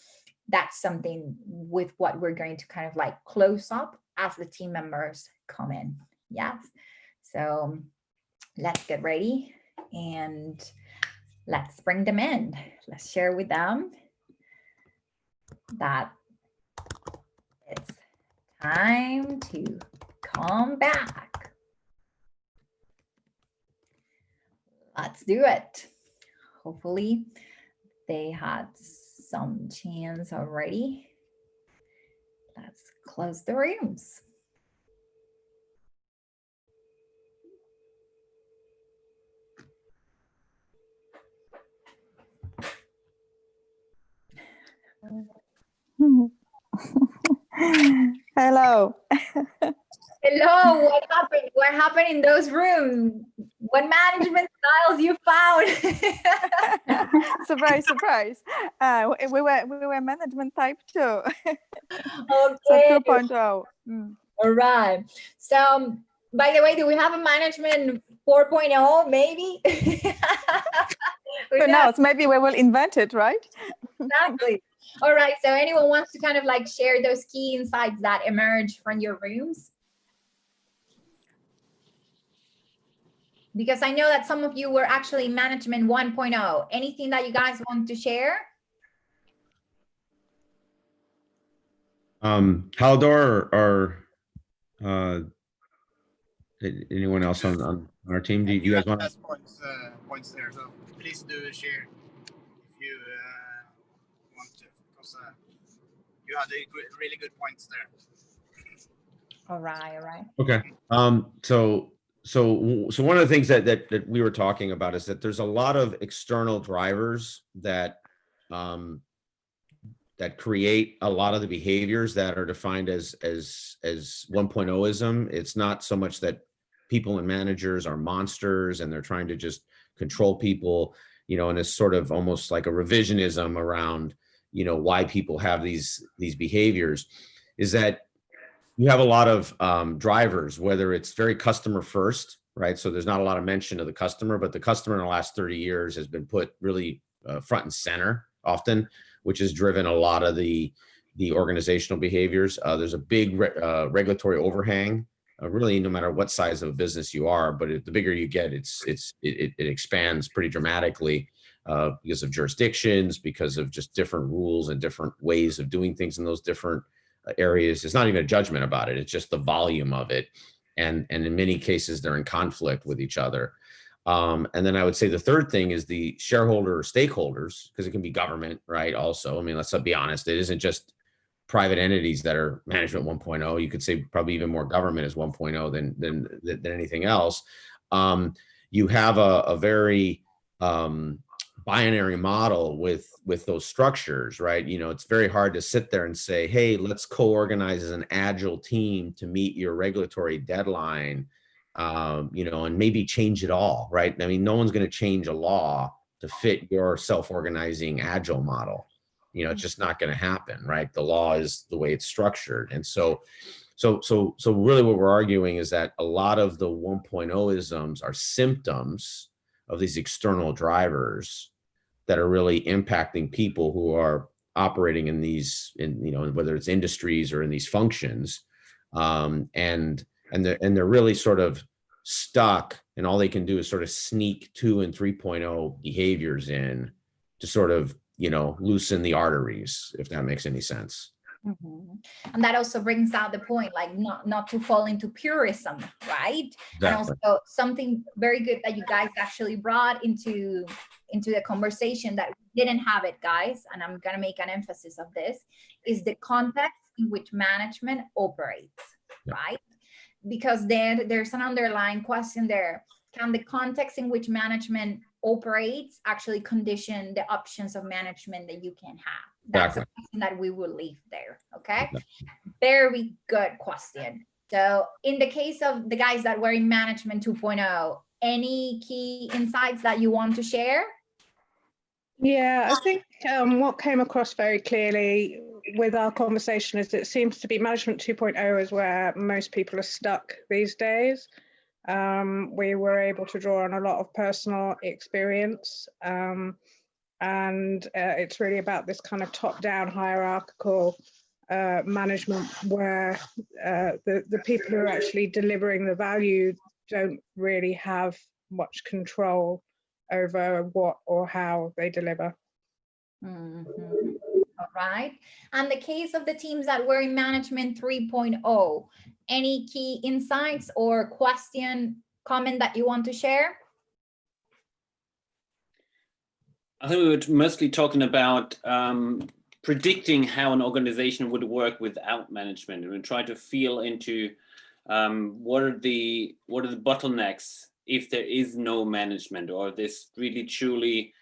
that's something with what we're going to kind of like close up as the team members come in. Yes. So let's get ready and let's bring them in. Let's share with them that it's time to come back. Let's do it. Hopefully they had some chance already. Let's close the rooms. Hello. Hello, what happened? What happened in those rooms? What management styles you found? Surprise, surprise. We were management type 2. Okay. So 2.0. All right. So, by the way, do we have a management 4.0 maybe? Who knows? Maybe we will invent it, right? Exactly. All right. So anyone wants to kind of like share those key insights that emerge from your rooms? Because I know that some of you were actually management 1.0. Anything that you guys want to share? Haldor or anyone else on our team? Do you guys want to? Points there, so please do share if you want to, because you had really good points there. All right, all right. Okay. So one of the things that we were talking about is that there's a lot of external drivers that that create a lot of the behaviors that are defined as 1.0ism. It's not so much that people and managers are monsters and they're trying to just control people, and it's sort of almost like a revisionism around, why people have these behaviors, is that you have a lot of drivers, whether it's very customer first, right? So there's not a lot of mention of the customer, but the customer in the last 30 years has been put really front and center often, which has driven a lot of the organizational behaviors. There's a big regulatory overhang, really no matter what size of a business you are, but the bigger you get, it expands pretty dramatically because of jurisdictions, because of just different rules and different ways of doing things in those different areas. It's not even a judgment about it. It's just the volume of it. And in many cases, they're in conflict with each other. And then I would say the third thing is the shareholder or stakeholders, because it can be government, right? Also, I mean, let's be honest, it isn't just private entities that are management 1.0. You could say probably even more government is 1.0 than anything else. You have a very binary model with those structures, right? It's very hard to sit there and say, hey, let's co-organize as an agile team to meet your regulatory deadline, and maybe change it all, right? I mean, no one's going to change a law to fit your self-organizing agile model. It's just not going to happen, right? The law is the way it's structured. And so really what we're arguing is that a lot of the 1.0isms are symptoms of these external drivers that are really impacting people who are operating in these, whether it's industries or in these functions, and they're really sort of stuck and all they can do is sort of sneak 2 and 3.0 behaviors in to sort of, you know, loosen the arteries, if that makes any sense. And that also brings out the point, like not to fall into purism, right? Exactly. And also something very good that you guys actually brought into the conversation that we didn't have it, guys, and I'm gonna make an emphasis of this, is the context in which management operates, right? Because then there's an underlying question there. Can the context in which management operates actually condition the options of management that you can have? That's a question that we will leave there, okay? Very good question. So in the case of the guys that were in Management 2.0, any key insights that you want to share? Yeah, I think what came across very clearly with our conversation is it seems to be Management 2.0 is where most people are stuck these days. We were able to draw on a lot of personal experience, and it's really about this kind of top-down hierarchical management where the people who are actually delivering the value don't really have much control over what or how they deliver. All right. And the case of the teams that were in Management 3.0, any key insights or comment that you want to share? I think we were mostly talking about predicting how an organization would work without management, and we try to feel into what are the bottlenecks if there is no management, or this really truly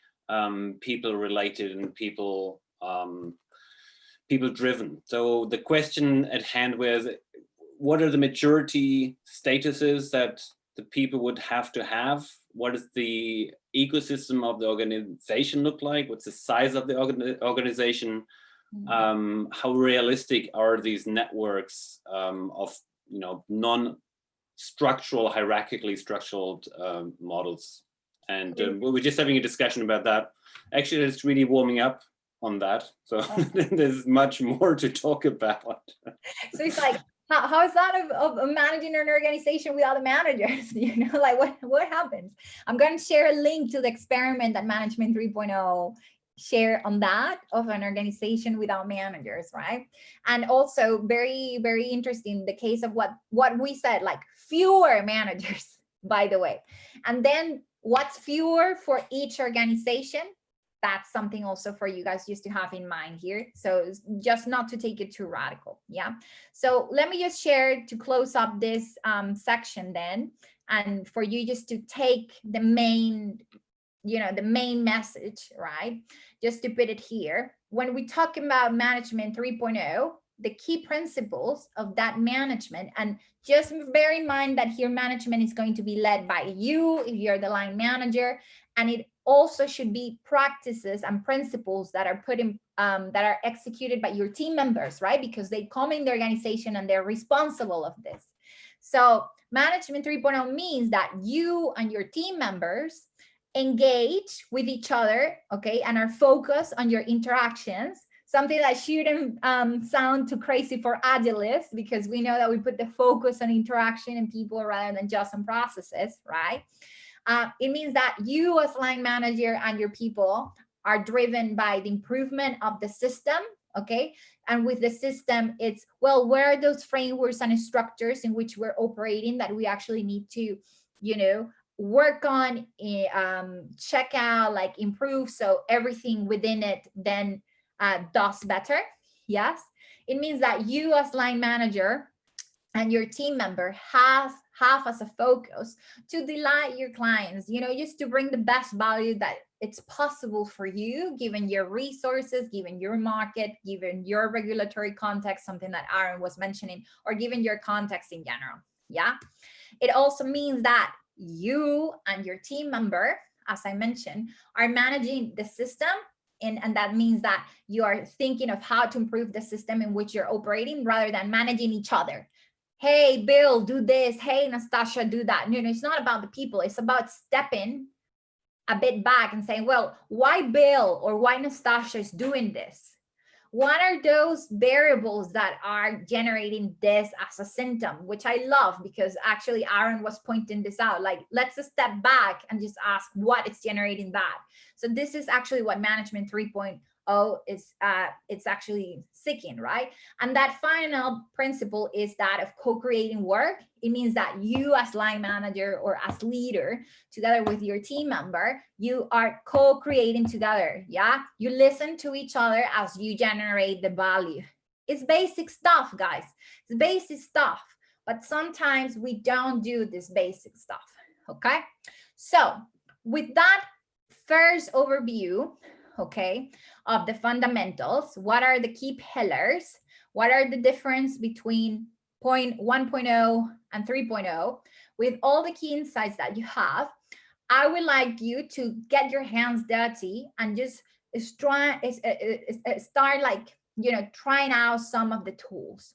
people related and people driven. So the question at hand was, what are the maturity statuses that the people would have to have? What does the ecosystem of the organization look like? What's the size of the organization? How realistic are these networks of, you know, non-structural, hierarchically structured models? And we were just having a discussion about that. Actually, it's really warming up on that. So there's much more to talk about. So it's like, how is that of managing an organization without the managers? You know, like what happens? I'm going to share a link to the experiment that Management 3.0 share on that, of an organization without managers, right? And also very, very interesting, the case of what we said, like fewer managers, by the way. And then what's fewer for each organization? That's something also for you guys just to have in mind here. So just not to take it too radical. Yeah. So let me just share to close up this section then, and for you just to take the main, you know, the main message, right? Just to put it here. When we talk about Management 3.0, the key principles of that management, and just bear in mind that here management is going to be led by you if you're the line manager, and it also should be practices and principles that are put in that are executed by your team members, right? Because they come in the organization and they're responsible of this. So Management 3.0 means that you and your team members engage with each other, okay, and are focused on your interactions. Something that shouldn't sound too crazy for Agilists, because we know that we put the focus on interaction and people rather than just on processes, right? It means that you as line manager and your people are driven by the improvement of the system, okay? And with the system, it's, well, where are those frameworks and structures in which we're operating that we actually need to, you know, work on, check out, like improve, so everything within it then does better. Yes, it means that you as line manager and your team member have as a focus to delight your clients, you know, just to bring the best value that it's possible for you, given your resources, given your market, given your regulatory context, something that Aaron was mentioning, or given your context in general. Yeah, it also means that you and your team member, as I mentioned, are managing the system. And that means that you are thinking of how to improve the system in which you're operating rather than managing each other. Hey, Bill, do this. Hey, Nastasia, do that. No, it's not about the people. It's about stepping a bit back and saying, well, why Bill or why Nastasia is doing this? what are those variables that are generating this as a symptom, which I love, because actually Aaron was pointing this out, like, let's just step back and just ask what is generating that. So this is actually what management 3.0 is, it's actually seeking, right? And that final principle is that of co-creating work. It means that you as line manager or as leader, together with your team member, you are co-creating together. Yeah, you listen to each other as you generate the value. It's basic stuff, guys. It's basic stuff, but sometimes we don't do this basic stuff. Okay, so with that first overview, okay, of the fundamentals, what are the key pillars, what are the difference between 1.0 and 3.0, with all the key insights that you have, I would like you to get your hands dirty and just start like, you know, trying out some of the tools.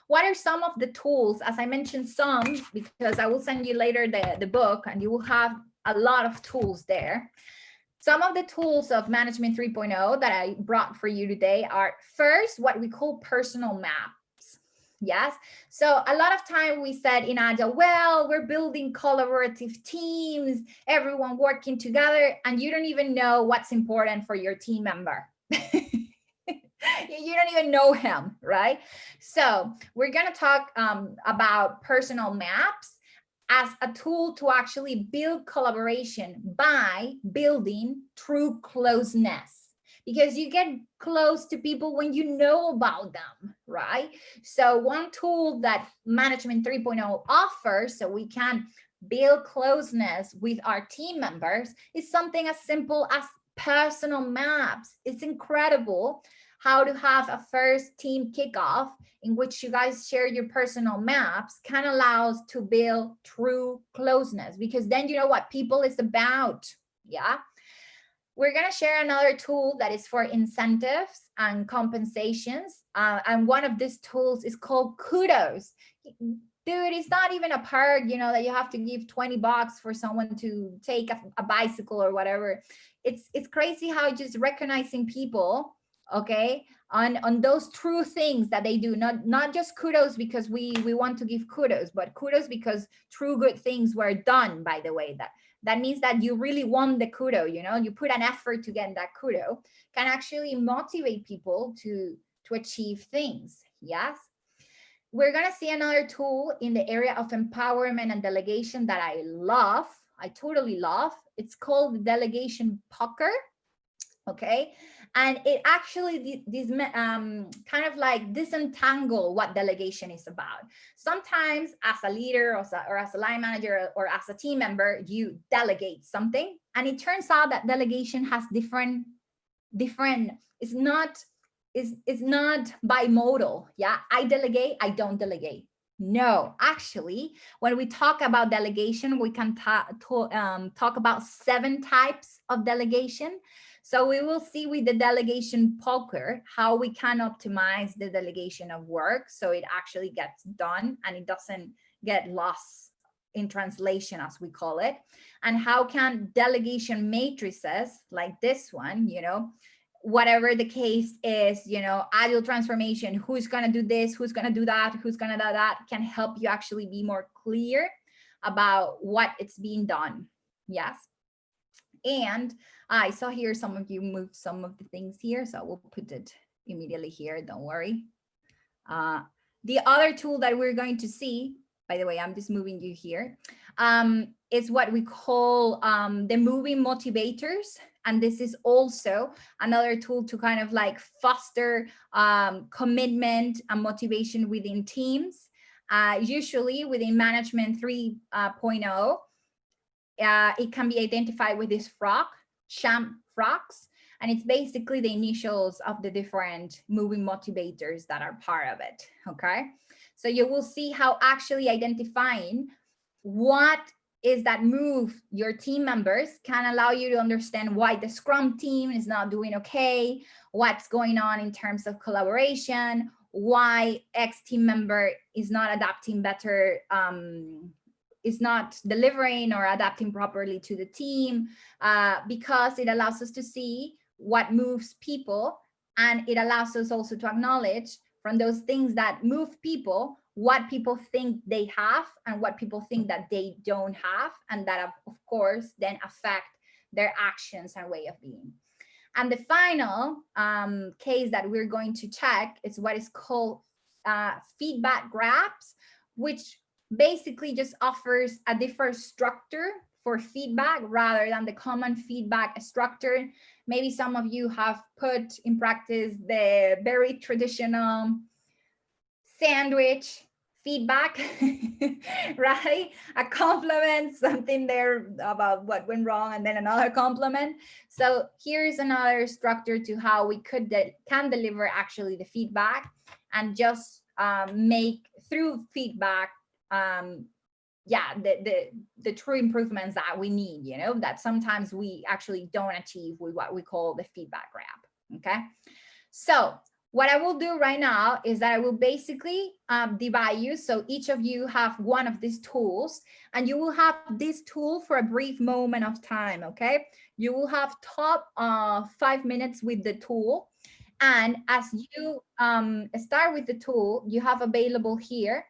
What are some of the tools? As I mentioned some, because I will send you later the book and you will have a lot of tools there. Some of the tools of Management 3.0 that I brought for you today are, first, what we call personal maps. Yes. So a lot of time we said in Agile, well, we're building collaborative teams, everyone working together, and you don't even know what's important for your team member. You don't even know him, right? So we're going to talk about personal maps as a tool to actually build collaboration by building true closeness, because you get close to people when you know about them, right? So one tool that Management 3.0 offers so we can build closeness with our team members is something as simple as personal maps. It's incredible how to have a first team kickoff in which you guys share your personal maps can allow us to build true closeness, because then you know what people is about. Yeah. We're going to share another tool that is for incentives and compensations. And one of these tools is called Kudos. Dude, it's not even a perk, you know, that you have to give $20 for someone to take a bicycle or whatever. It's crazy how just recognizing people, okay, on those true things that they do, not just kudos because we want to give kudos, but kudos because true good things were done. By the way, that means that you really want the kudo, you know, you put an effort to get that kudo, can actually motivate people to achieve things. Yes. We're going to see another tool in the area of empowerment and delegation that I love. I totally love. It's called Delegation Poker. Okay. And it actually kind of like disentangle what delegation is about. Sometimes as a leader or as a line manager or as a team member, you delegate something. And it turns out that delegation has different, it's not bimodal. Yeah. I delegate, I don't delegate. No, actually, when we talk about delegation, we can talk about 7 types of delegation. So we will see with the delegation poker how we can optimize the delegation of work so it actually gets done and it doesn't get lost in translation, as we call it. And how can delegation matrices like this one, you know, whatever the case is, you know, agile transformation, who's going to do this, who's going to do that, who's going to do that, can help you actually be more clear about what it's being done. Yes. And I saw here some of you moved some of the things here, so we'll put it immediately here. Don't worry. The other tool that we're going to see, by the way, I'm just moving you here, is what we call the moving motivators. And this is also another tool to kind of like foster commitment and motivation within teams. Usually within Management 3.0, it can be identified with this champ frogs, and it's basically the initials of the different moving motivators that are part of it. Okay, so you will see how actually identifying what is that move your team members can allow you to understand why the Scrum team is not doing okay, what's going on in terms of collaboration, why X team member is not adapting better, is not delivering or adapting properly to the team, because it allows us to see what moves people And it allows us also to acknowledge from those things that move people, what people think they have and what people think that they don't have, and that of course then affect their actions and way of being. And the final case that we're going to check is what is called feedback grabs, which basically just offers a different structure for feedback rather than the common feedback structure. Maybe some of you have put in practice the very traditional sandwich feedback, right? A compliment, something there about what went wrong, and then another compliment. So here's another structure to how we can deliver actually the feedback, and just make through feedback the true improvements that we need, you know, that sometimes we actually don't achieve with what we call the feedback grab. Okay, so what I will do right now is that I will basically divide you. So each of you have one of these tools, and you will have this tool for a brief moment of time. Okay, you will have top 5 minutes with the tool, and as you start with the tool, you have available here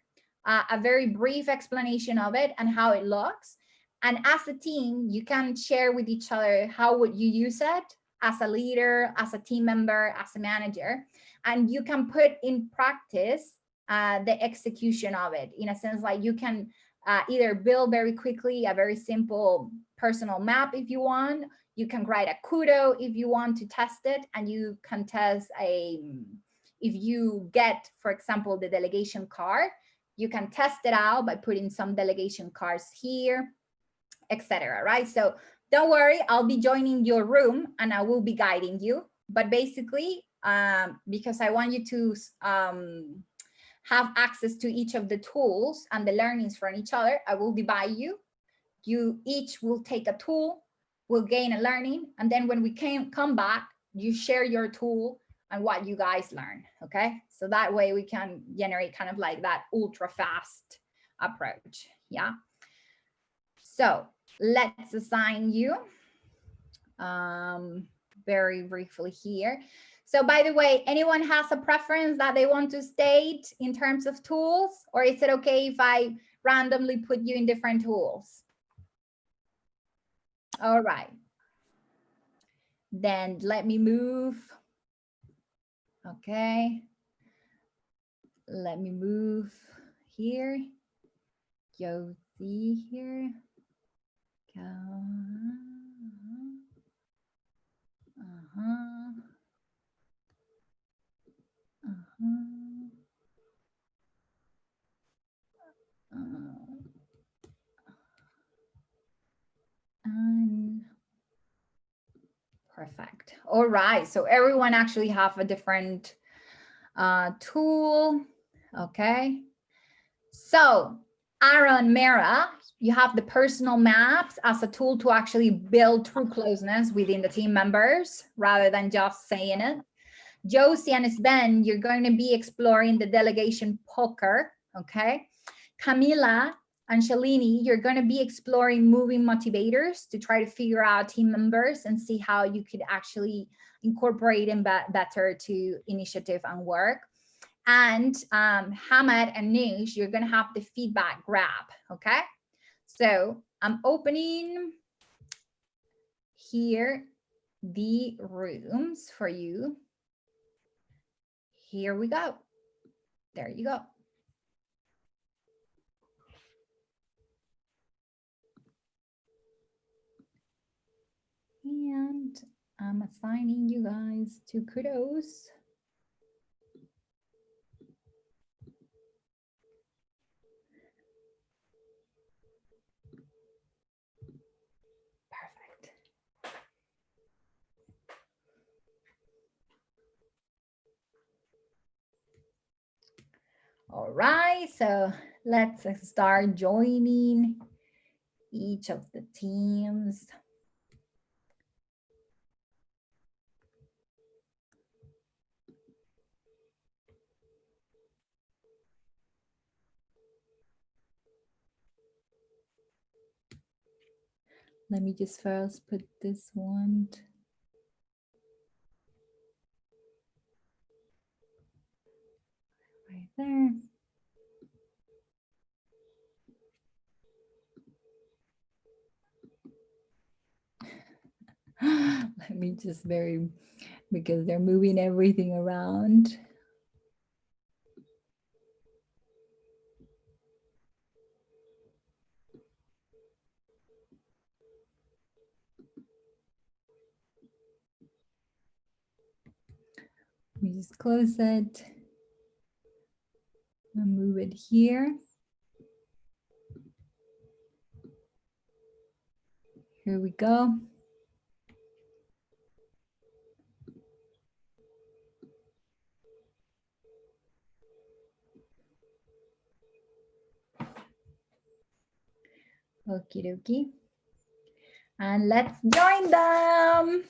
a very brief explanation of it and how it looks. And as a team, you can share with each other how would you use it as a leader, as a team member, as a manager, and you can put in practice the execution of it. In a sense, like you can either build very quickly a very simple personal map if you want. You can write a Kudos if you want to test it, and you can test if you get, for example, the delegation card, you can test it out by putting some delegation cards here, etc. Right? So don't worry, I'll be joining your room and I will be guiding you. But basically, because I want you to have access to each of the tools and the learnings from each other, I will divide you. You each will take a tool, will gain a learning, and then when we come back, you share your tool and what you guys learn. Okay, so that way we can generate kind of like that ultra fast approach. Yeah, so let's assign you very briefly here. So by the way, anyone has a preference that they want to state in terms of tools, or is it okay if I randomly put you in different tools? All right, then let me move. Okay, let me move here. Josie here. Perfect. All right. So everyone actually have a different tool. Okay. So Aaron, Mara, you have the personal maps as a tool to actually build true closeness within the team members rather than just saying it. Josie and Sven, you're going to be exploring the delegation poker. Okay. Camila and Shalini, you're going to be exploring moving motivators to try to figure out team members and see how you could actually incorporate them better to initiative and work. And Hamad and Nish, you're going to have the feedback grab. Okay, so I'm opening here the rooms for you. Here we go. There you go. And I'm assigning you guys to Kudos. Perfect. All right, so let's start joining each of the teams. Let me just first put this one. right there. Let me just because they're moving everything around. We just close it and move it here. Here we go. Okie dokie. And let's join them.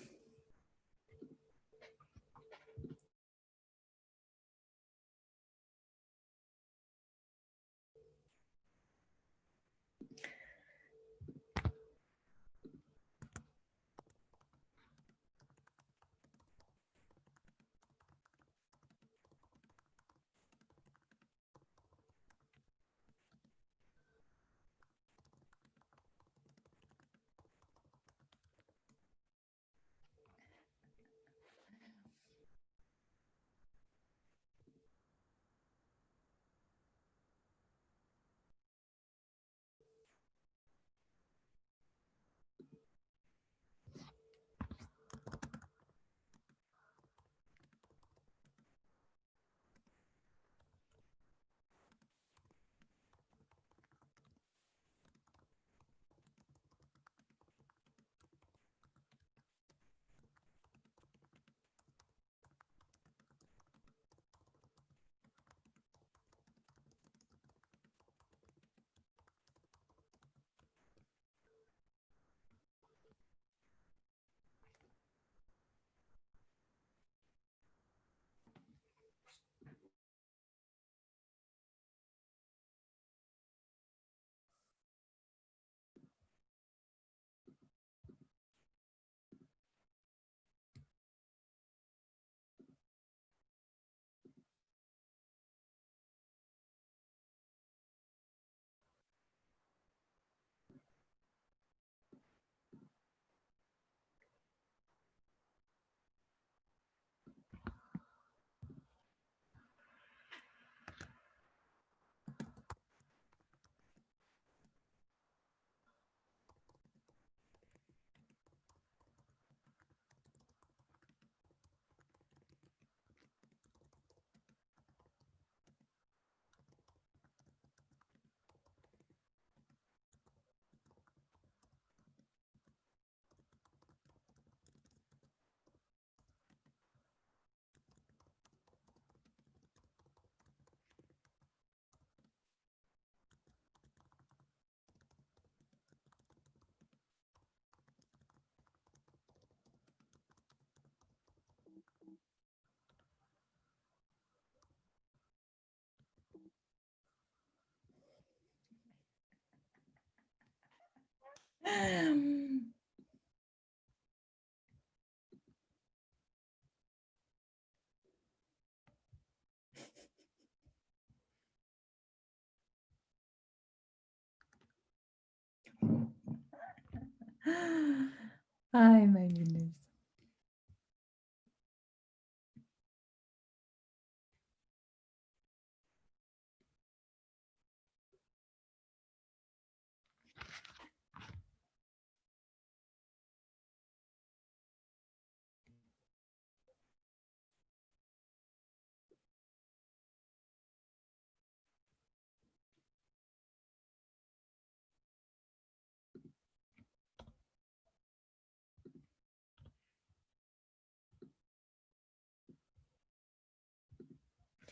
Ay, my goodness.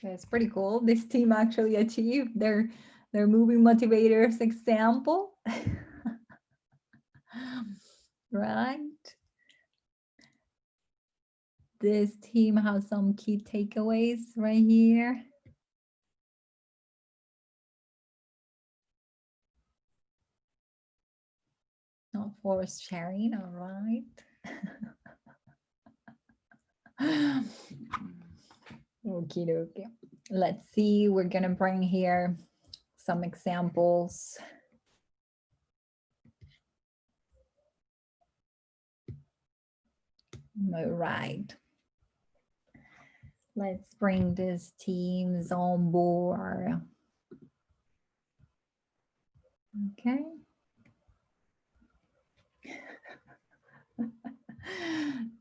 So it's pretty cool. This team actually achieved their moving motivators example. Right. This team has some key takeaways right here. Not forced sharing, all right. Okie dokie. let's see, we're gonna bring here some examples. All right. Let's bring these teams on board. Okay.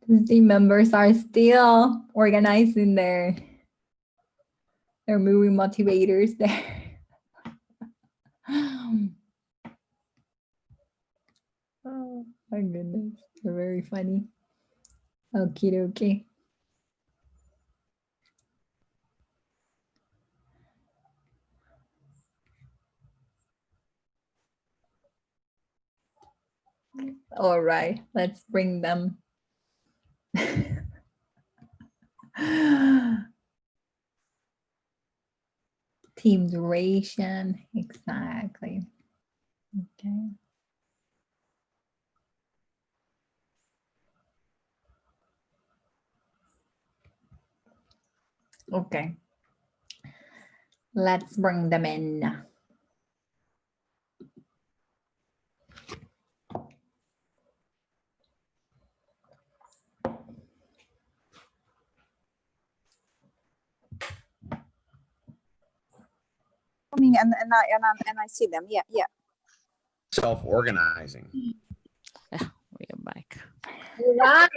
The team members are still organizing their movie motivators there. Oh my goodness, they're very funny. Okie dokie. All right, let's bring them. Team duration, exactly. Okay. Okay. Let's bring them in. And I see them. Yeah, yeah. Self-organizing. We are back. Right.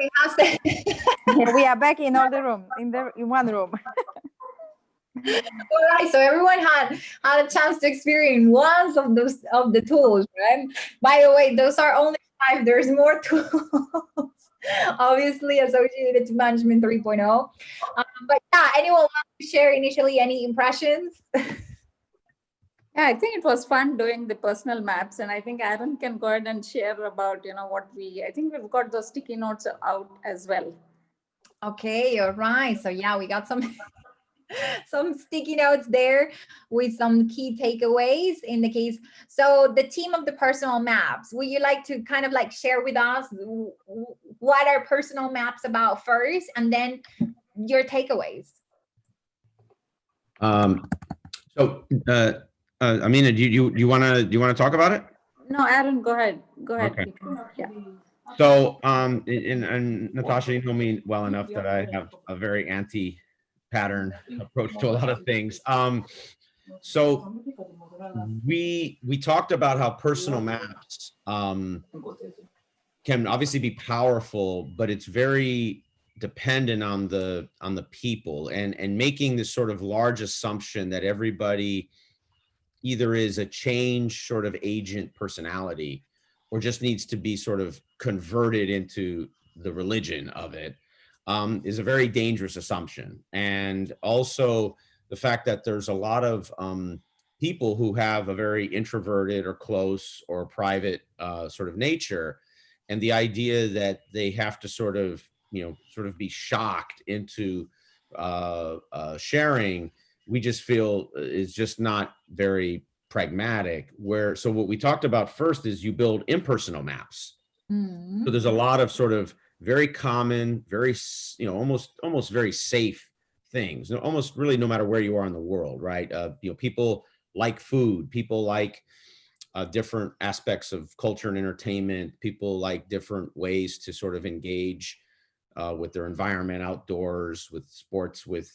Yeah, we are back in all the room, in one room. All right, so everyone had a chance to experience one of the tools, right? By the way, those are only 5. There's more tools, obviously associated to Management 3.0. But yeah, anyone want to share initially any impressions? Yeah, I think it was fun doing the personal maps, and I think Aaron can go ahead and share about, what I think we've got those sticky notes out as well. Okay, all right. So yeah, we got some sticky notes there with some key takeaways in the case. So the team of the personal maps, would you like to kind of like share with us what are personal maps about first, and then your takeaways? Amina, do you want to talk about it? No, Aaron, go ahead. Go ahead. Okay. Yeah. So, and Natasha, you know me well enough that I have a very anti-pattern approach to a lot of things. So we talked about how personal maps can obviously be powerful, but it's very dependent on the people, and making this sort of large assumption that everybody either is a change sort of agent personality or just needs to be sort of converted into the religion of it, is a very dangerous assumption. And also the fact that there's a lot of people who have a very introverted or close or private sort of nature, and the idea that they have to sort of be shocked into sharing, we just feel is just not very pragmatic. So what we talked about first is you build impersonal maps. Mm-hmm. So there's a lot of sort of very common, very, almost very safe things, almost really no matter where you are in the world, right? People like food, people like different aspects of culture and entertainment, people like different ways to sort of engage with their environment, outdoors, with sports, with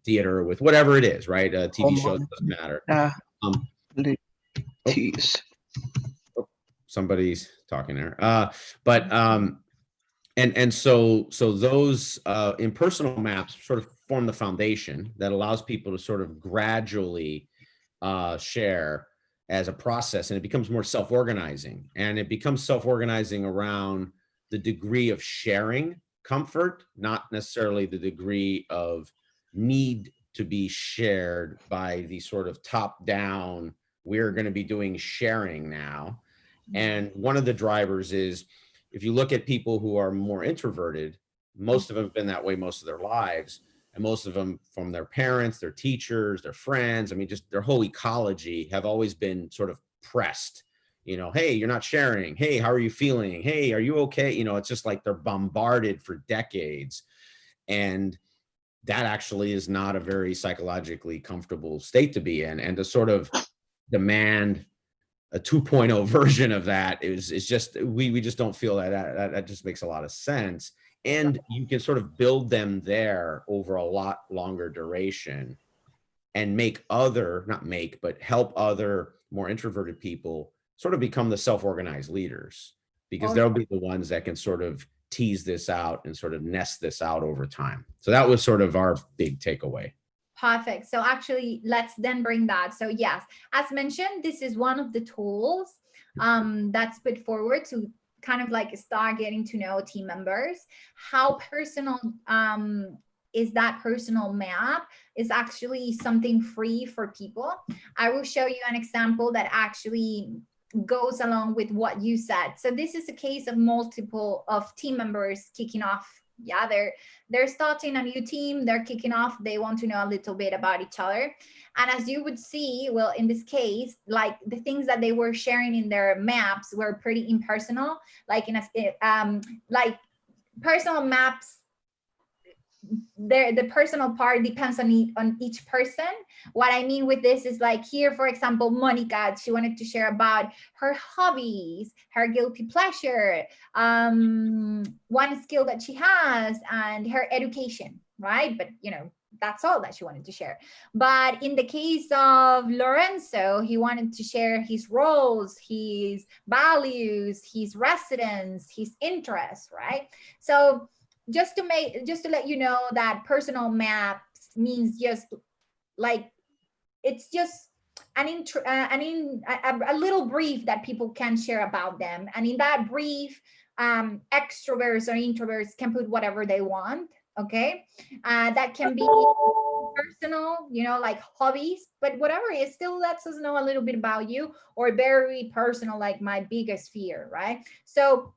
theater, with whatever it is, right? TV shows, doesn't matter. Somebody's talking there, and so those impersonal maps sort of form the foundation that allows people to sort of gradually share as a process, and it becomes more self-organizing, and it becomes self-organizing around the degree of sharing comfort, not necessarily the degree of need to be shared by the sort of top-down, we're going to be doing sharing now. And one of the drivers is, if you look at people who are more introverted, most of them have been that way most of their lives, and most of them from their parents, their teachers, their friends, I mean, just their whole ecology have always been sort of pressed. Hey, you're not sharing. Hey, how are you feeling? Hey, are you okay? It's just like they're bombarded for decades. And that actually is not a very psychologically comfortable state to be in, and to sort of demand a 2.0 version of that is just, we just don't feel that just makes a lot of sense. And you can sort of build them there over a lot longer duration and help other more introverted people sort of become the self-organized leaders, because they'll be the ones that can sort of tease this out and sort of nest this out over time. So that was sort of our big takeaway. Perfect. So actually, let's then bring that. So yes, as mentioned, this is one of the tools that's put forward to kind of like start getting to know team members. How personal is that personal map is actually something free for people. I will show you an example that actually goes along with what you said. So this is a case of multiple of team members kicking off. Yeah, they're starting a new team, they're kicking off, they want to know a little bit about each other. And as you would see, well, in this case, like the things that they were sharing in their maps were pretty impersonal, like in a like personal maps, the personal part depends on each person. What I mean with this is like here, for example, Monica, she wanted to share about her hobbies, her guilty pleasure, one skill that she has, and her education, right? But you know, that's all that she wanted to share. But in the case of Lorenzo, he wanted to share his roles, his values, his residence, his interests, right? So just to let you know that personal maps means just like, it's just a little brief that people can share about them. And in that brief, extroverts or introverts can put whatever they want. Okay, that can be personal, you know, like hobbies, but whatever, it still lets us know a little bit about you, or very personal, like my biggest fear, right? So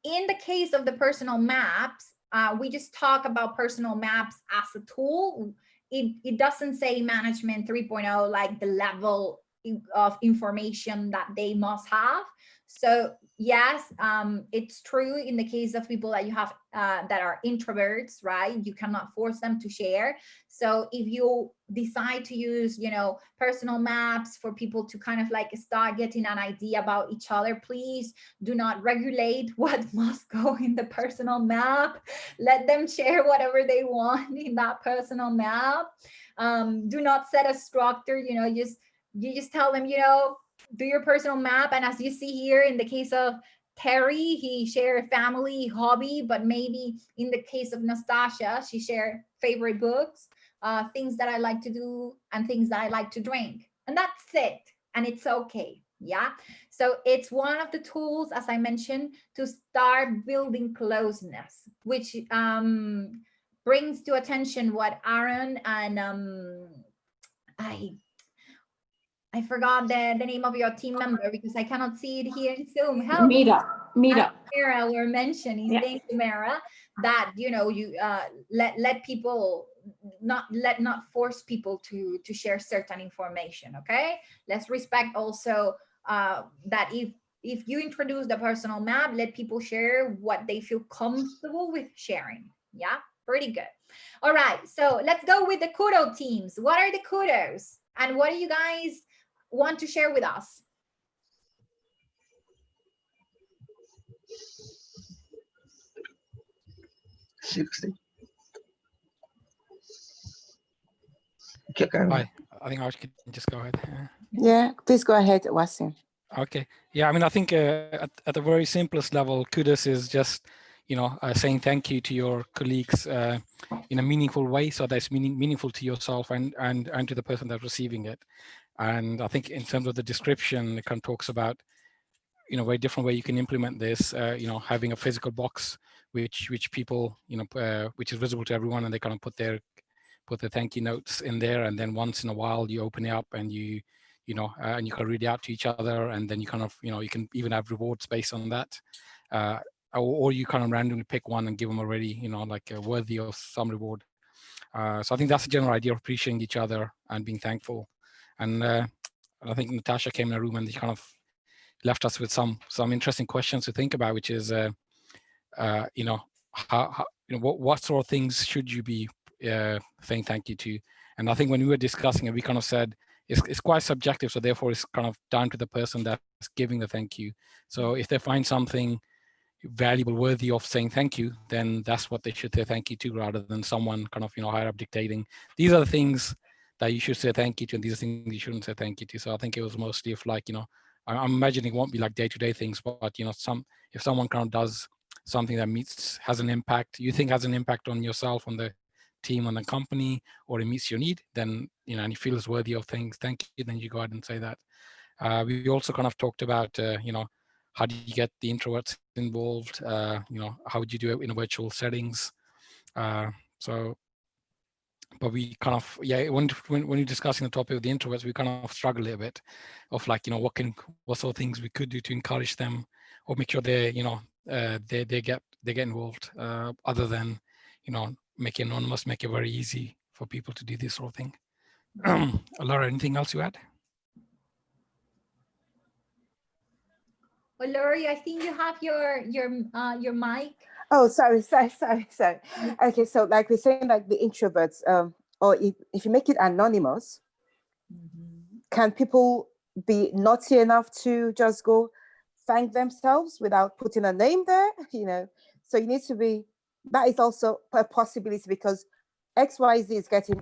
in the case of the personal maps, we just talk about personal maps as a tool. It doesn't say management 3.0, like the level of information that they must have. So yes, it's true in the case of people that you have that are introverts, right? You cannot force them to share. So if you decide to use, you know, personal maps for people to kind of like start getting an idea about each other, please do not regulate what must go in the personal map. Let them share whatever they want in that personal map. Do not set a structure, you know, you just tell them, you know, do your personal map. And as you see here in the case of Terry, he shared family, hobby, but maybe in the case of Nastasia, she shared favorite books, things that I like to do, and things that I like to drink. And that's it. And it's okay. Yeah. So it's one of the tools, as I mentioned, to start building closeness, which brings to attention what Aaron and I forgot the name of your team member because I cannot see it here in Zoom. Help. Mira. Mira were mentioning. Yeah. Thank you, Mira. That, you know, you let people not force people to share certain information. Okay, let's respect also that if you introduce the personal map, let people share what they feel comfortable with sharing. Yeah, pretty good. All right, so let's go with the Kudos teams. What are the Kudos, and what do you guys want to share with us? Hi, I think I can just go ahead. Yeah, please go ahead, Wasim. Okay. Yeah, I mean, I think at the very simplest level, Kudos is just, you know, saying thank you to your colleagues in a meaningful way, so that's meaningful to yourself and to the person that's receiving it. And I think in terms of the description, it kind of talks about, you know, very different way you can implement this. You know, having a physical box which people, you know, which is visible to everyone, and they kind of put their thank you notes in there, and then once in a while you open it up and you know, and you can read it out to each other, and then you kind of, you know, you can even have rewards based on that, or you kind of randomly pick one and give them already, you know, like worthy of some reward. So I think that's the general idea of appreciating each other and being thankful. And I think Natasha came in the room and she kind of left us with some interesting questions to think about, which is, you know, how you know, what sort of things should you be saying thank you to. And I think when we were discussing it, we kind of said it's quite subjective, so therefore it's kind of down to the person that's giving the thank you. So if they find something valuable, worthy of saying thank you, then that's what they should say thank you to, rather than someone kind of, higher up dictating, these are the things that you should say thank you to, and these are things you shouldn't say thank you to. So I think it was mostly of like, I'm imagining it won't be like day-to-day things, but if someone kind of does something that has an impact, you think has an impact on yourself, on the team, on the company, or it meets your need, then, and you feel it's worthy of things, thank you, then you go ahead and say that. We also kind of talked about, how do you get the introverts involved? How would you do it in virtual settings? But we kind of, when you're discussing the topic of the introverts, we kind of struggle a little bit of like, what sort of things we could do to encourage them or make sure they get involved, other than, make it anonymous, make it very easy for people to do this sort of thing. Laura, anything else you add? Well, Laurie, I think you have your mic. Oh, sorry. Okay, so like we're saying, like the introverts, or if you make it anonymous, can people be naughty enough to just go thank themselves without putting a name there? So you need to be, that is also a possibility, because XYZ is getting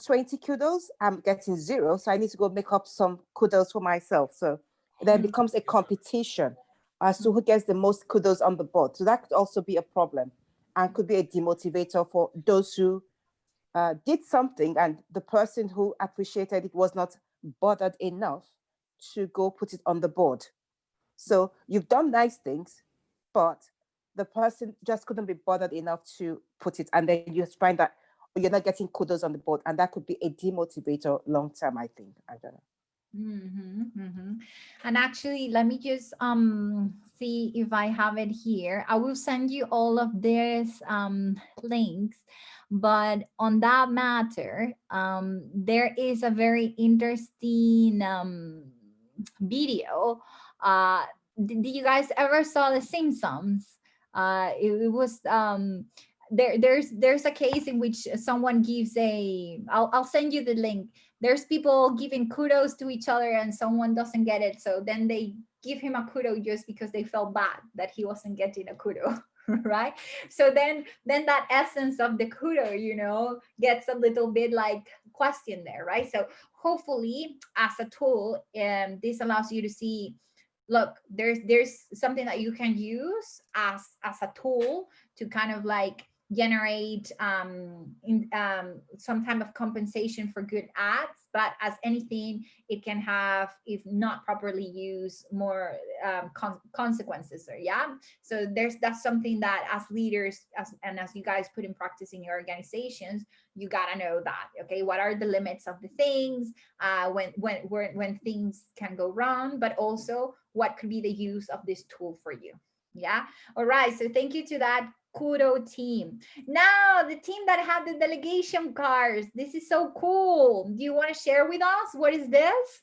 20 kudos, I'm getting 0, so I need to go make up some kudos for myself. So it then becomes a competition as to who gets the most kudos on the board. So that could also be a problem and could be a demotivator for those who did something and the person who appreciated it was not bothered enough to go put it on the board. So you've done nice things, but the person just couldn't be bothered enough to put it, and then you find that you're not getting kudos on the board, and that could be a demotivator long term, I think. I don't know. And actually, let me just see if I have it here. I will send you all of these links, but on that matter, there is a very interesting video. Did you guys ever saw The Simpsons? It was there's a case in which someone gives I'll send you the link. There's people giving kudos to each other and someone doesn't get it, so then they give him a kudo just because they felt bad that he wasn't getting a kudo. Right? So then that essence of the kudo, gets a little bit like questioned there, right? So hopefully as a tool, this allows you to see, look, there's something that you can use as a tool to kind of like generate some type of compensation for good ads, but as anything, it can have, if not properly used, more consequences. Or so that's something that as leaders, as you guys put in practice in your organizations, you gotta know that. Okay, what are the limits of the things, when things can go wrong, but also what could be the use of this tool for you. All right, so thank you to that Kudo team. Now the team that had the delegation cards, this is so cool. Do you want to share with us what is this?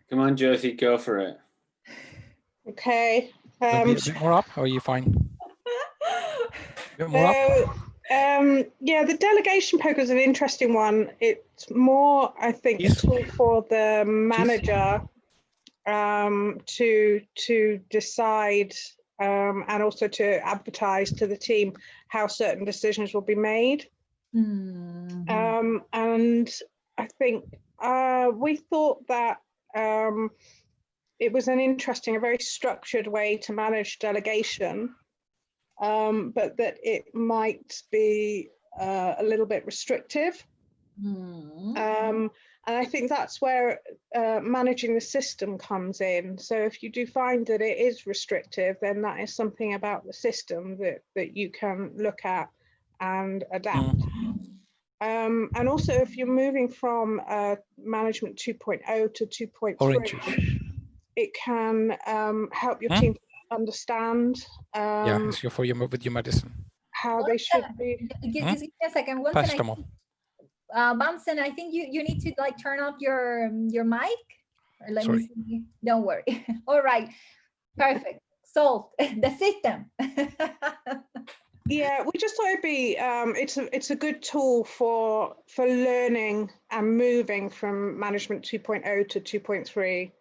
Come on, Josie, go for it. Okay. A bit more up, or are you fine? A bit more up. Yeah, the delegation poker is an interesting one. It's more, I think, a tool for the manager to decide and also to advertise to the team how certain decisions will be made. And I think we thought that it was an interesting, a very structured way to manage delegation, but that it might be a little bit restrictive. And I think that's where managing the system comes in. So if you do find that it is restrictive, then that is something about the system that you can look at and adapt. And also, if you're moving from management 2.0 to 2.3, it can help your team understand it's with your medicine. how they should be. Give me a second. Bunsen, I think you need to like turn off your mic. Or let me see. Don't worry. All right. Perfect. Solved. The system. Yeah, we just thought it'd be it's a good tool for learning and moving from management 2.0 to 2.3.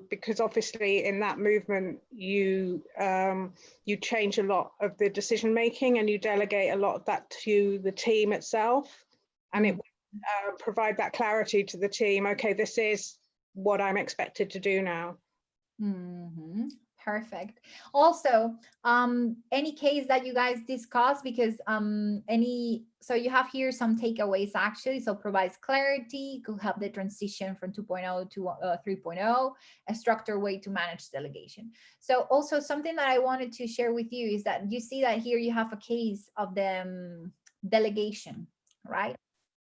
Because obviously in that movement you change a lot of the decision making and you delegate a lot of that to the team itself, and it will provide that clarity to the team. Okay, this is what I'm expected to do now. Perfect. Also, any case that you guys discuss, because so you have here some takeaways actually. So provides clarity, could help the transition from 2.0 to 3.0, a structured way to manage delegation. So also something that I wanted to share with you is that you see that here you have a case of the delegation, right?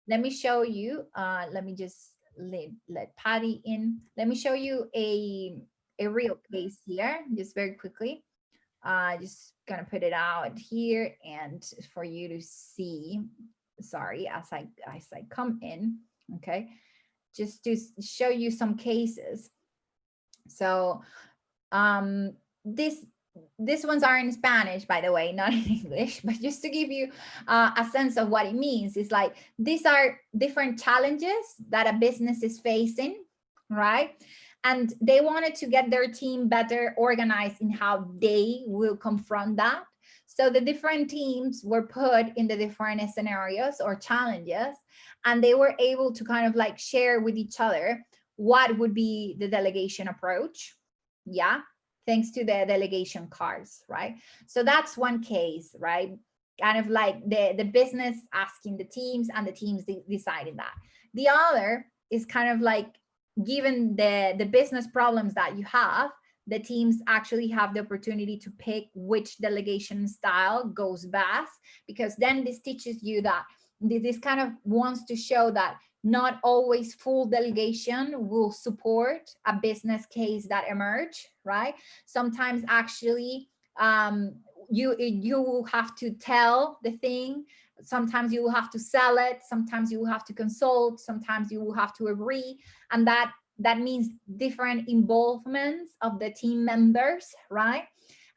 Let me show you, let me just let Patty in. Let me show you a real case here, just very quickly. Just gonna put it out here and for you to see, sorry, as I come in, okay, just to show you some cases. So these ones are in Spanish, by the way, not in English, but just to give you a sense of what it means. It's like these are different challenges that a business is facing, right? And they wanted to get their team better organized in how they will confront that. So the different teams were put in the different scenarios or challenges, and they were able to kind of like share with each other what would be the delegation approach. Yeah, thanks to the delegation cards, right? So that's one case, right? Kind of like the business asking the teams and the teams deciding that. The other is kind of like, given the business problems that you have, the teams actually have the opportunity to pick which delegation style goes best, because then this teaches you that this kind of wants to show that not always full delegation will support a business case that emerge, right? Sometimes actually you will have to tell the thing. Sometimes you will have to sell it. Sometimes you will have to consult. Sometimes you will have to agree. And that means different involvements of the team members, right?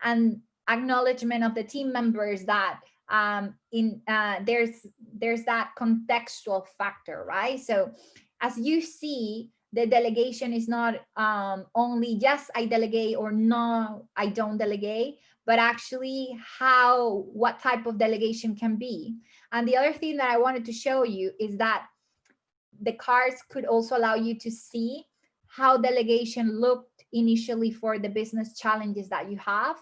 And acknowledgement of the team members that there's that contextual factor, right? So as you see, the delegation is not only yes, I delegate, or no, I don't delegate, but actually what type of delegation can be. And the other thing that I wanted to show you is that the cards could also allow you to see how delegation looked initially for the business challenges that you have,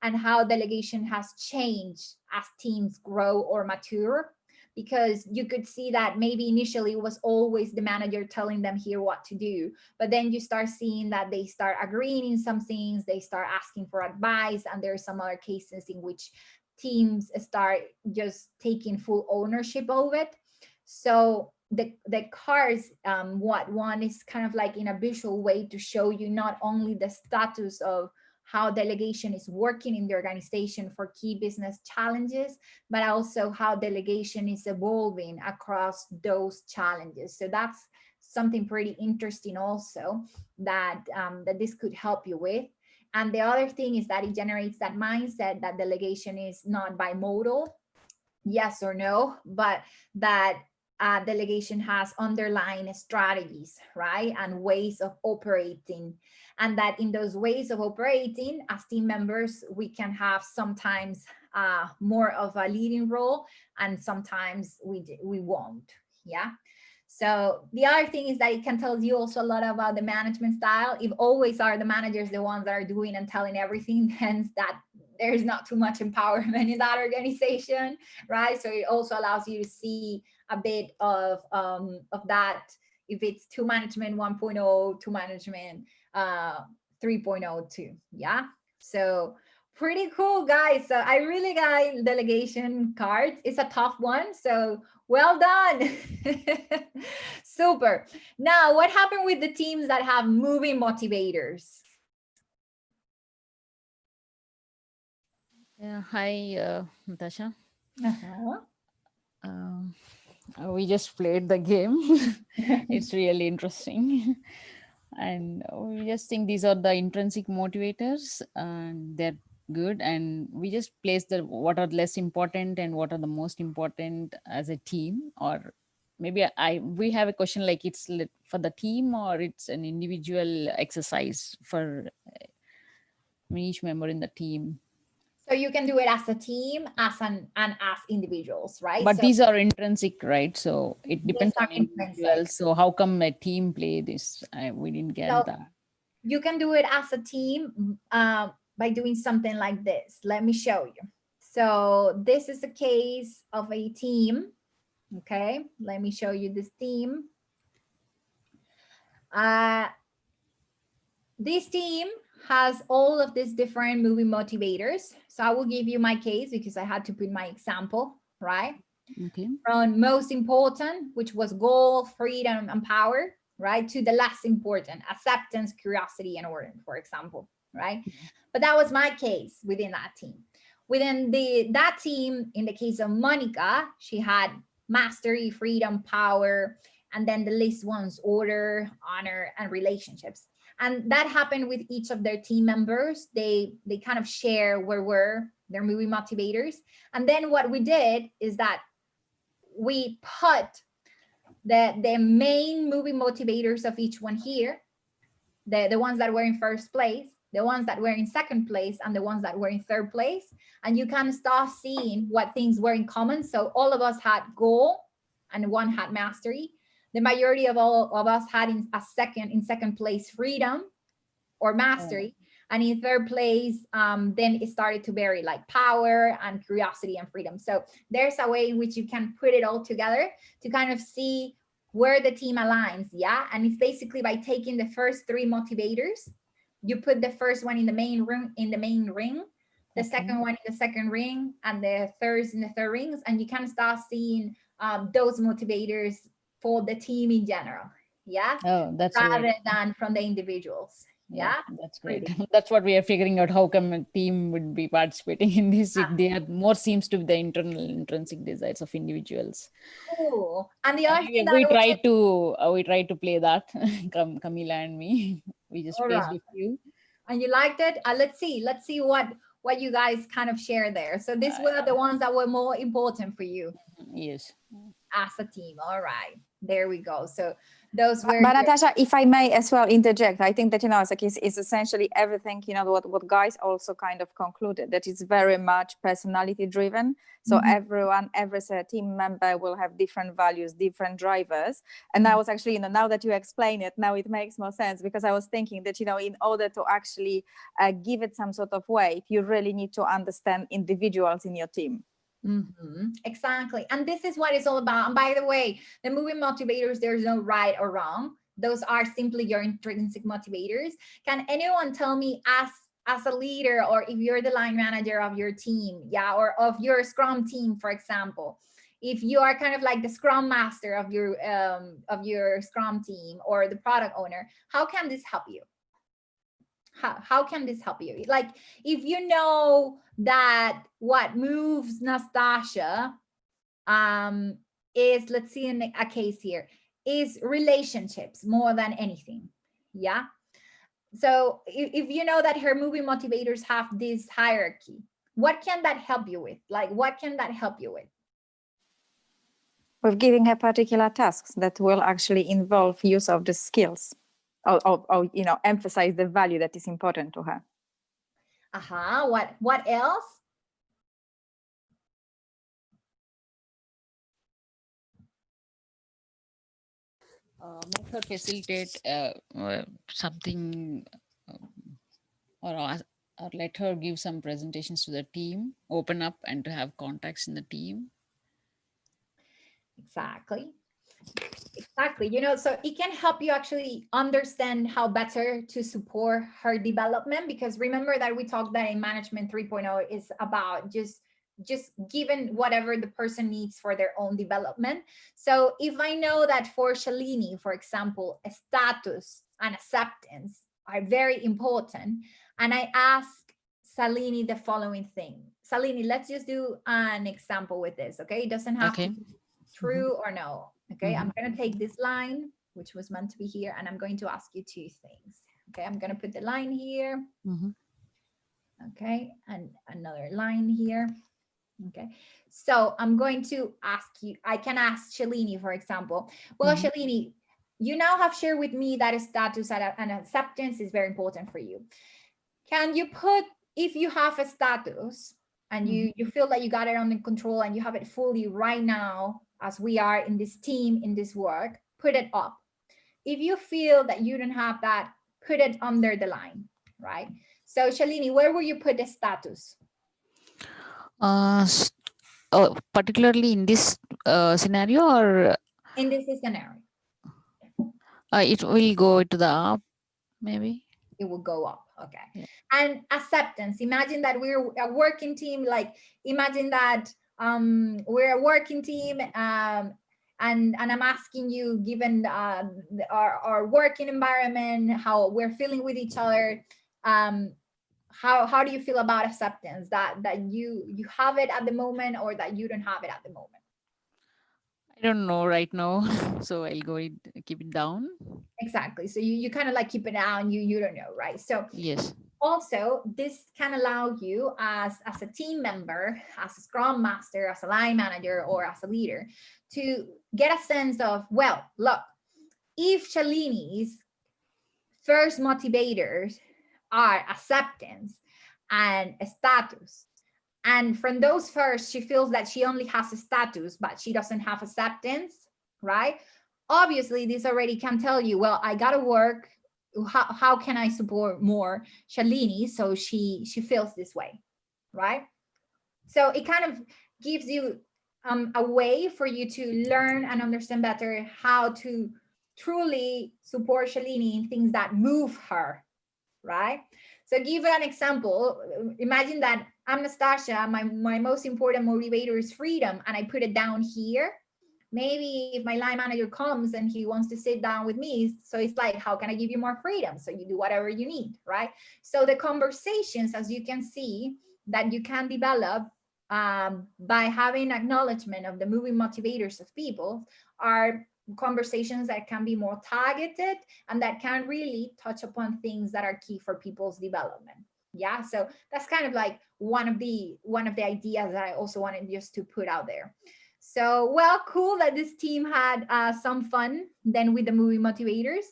and how delegation has changed as teams grow or mature. Because you could see that maybe initially it was always the manager telling them here what to do, but then you start seeing that they start agreeing in some things, they start asking for advice, and there are some other cases in which teams start just taking full ownership of it. So the cards, what one is kind of like in a visual way to show you not only the status of how delegation is working in the organization for key business challenges, but also how delegation is evolving across those challenges. So that's something pretty interesting also that that this could help you with. And the other thing is that it generates that mindset that delegation is not bimodal, yes or no, but that delegation has underlying strategies, right? And ways of operating. And that in those ways of operating as team members, we can have sometimes more of a leading role, and sometimes we won't. Yeah. So the other thing is that it can tell you also a lot about the management style. If always are the managers the ones that are doing and telling everything, hence that there's not too much empowerment in that organization, right? So it also allows you to see a bit of that, if it's to management 1.0, to management 3.0 too. Yeah. So pretty cool, guys. So I really got delegation cards. It's a tough one, so well done. Super. Now, what happened with the teams that have moving motivators? Yeah, hi, Natasha. We just played the game. It's really interesting. And we just think these are the intrinsic motivators, and they're good, and we just place the what are less important and what are the most important as a team. Or maybe we have a question like it's for the team or it's an individual exercise for each member in the team. So you can do it as a team, and as individuals, right? But so these are intrinsic, right? So it these depends are on individuals. So how come a team play this? We didn't get So that. you can do it as a team by doing something like this. Let me show you. So this is a case of a team. Okay, let me show you this team. This team has all of these different movie motivators. So I will give you my case because I had to put my example, right? Okay. From most important, which was goal, freedom, and power, right? To the less important, acceptance, curiosity, and order, for example, right? But that was my case within that team. Within that team, in the case of Monica, she had mastery, freedom, power, and then the least ones, order, honor, and relationships. And that happened with each of their team members. They kind of share where were their movie motivators. And then what we did is that we put the main movie motivators of each one here, the ones that were in first place, the ones that were in second place, and the ones that were in third place. And you can start seeing what things were in common. So all of us had goal and one had mastery. The majority of all of us had in second place freedom or mastery. And in third place, then it started to vary, like power and curiosity and freedom. So there's a way in which you can put it all together to kind of see where the team aligns. Yeah. And it's basically by taking the first three motivators, you put the first one in the main ring, the second one in the second ring, and the third in the third rings. And you can start seeing those motivators for the team in general. Yeah. Oh, that's rather great. than from the individuals. Yeah, that's great. That's what we are figuring out. How come a team would be participating in this? They are more seems to be the intrinsic desires of individuals. Cool. And the other thing we try to play that. Camila and me, we just placed a few. And you liked it? Let's see what you guys kind of share there. So these were the ones that were more important for you. Yes. As a team. All right. There we go. So those were. But Natasha, if I may as well interject, I think that, it's like it's essentially everything, what guys also kind of concluded, that it's very much personality driven. So every team member will have different values, different drivers. And I was actually, now that you explain it, now it makes more sense, because I was thinking that, in order to actually give it some sort of weight, you really need to understand individuals in your team. Exactly. And this is what it's all about. And by the way, the movie motivators, there's no right or wrong. Those are simply your intrinsic motivators. Can anyone tell me, as a leader, or if you're the line manager of your team, or of your Scrum team, for example, if you are kind of like the Scrum master of your Scrum team or the product owner, how can this help you? How can this help you? Like, if you know that what moves Nastasia is, let's see in a case here, is relationships more than anything. Yeah. So if you know that her movie motivators have this hierarchy, what can that help you with? Like, what can that help you with? With giving her particular tasks that will actually involve use of the skills. Or emphasize the value that is important to her. What else? Make her facilitate something, or let her give some presentations to the team, open up and to have contacts in the team. Exactly. So it can help you actually understand how better to support her development, because remember that we talked that in Management 3.0 is about just given whatever the person needs for their own development. So if I know that for Shalini, for example, a status and acceptance are very important, and I ask Salini the following thing. Salini, let's just do an example with this, okay? It doesn't have to be true or no. Okay, I'm going to take this line, which was meant to be here, and I'm going to ask you two things. Okay, I'm going to put the line here. Okay, and another line here. Okay, so I'm going to ask you, I can ask Shalini, for example. Well, Shalini, you now have shared with me that a status and acceptance is very important for you. Can you put, if you have a status and you feel that you got it under control and you have it fully right now, as we are in this team, in this work, put it up. If you feel that you don't have that, put it under the line, right? So Shalini, where will you put the status? Particularly in this scenario, or In this scenario, it will go to the up, maybe. it will go up. Okay. Yeah. And acceptance. Imagine that we're a working team. Like imagine that we're a working team, and I'm asking you, given our working environment, how we're feeling with each other, how do you feel about acceptance? That you have it at the moment, or that you don't have it at the moment? I don't know right now, so I'll keep it down. Exactly. So you kind of like keep it down. You don't know, right? So Yes. also, this can allow you as a team member, as a scrum master, as a line manager, or as a leader to get a sense of, well, look, if Shalini's first motivators are acceptance and a status, and from those first, she feels that she only has a status, but she doesn't have acceptance, right? Obviously, this already can tell you, well, I got to work. How can I support more Shalini so she feels this way, right? So it kind of gives you a way for you to learn and understand better how to truly support Shalini in things that move her, right? So give an example. Imagine that I'm Nastasia, my most important motivator is freedom, and I put it down here. Maybe if my line manager comes and he wants to sit down with me, so it's like, how can I give you more freedom? So you do whatever you need, right? So the conversations, as you can see, that you can develop by having acknowledgement of the moving motivators of people are conversations that can be more targeted and that can really touch upon things that are key for people's development. Yeah, so that's kind of like one of the ideas that I also wanted just to put out there. So, well, cool that this team had some fun then with the movie motivators.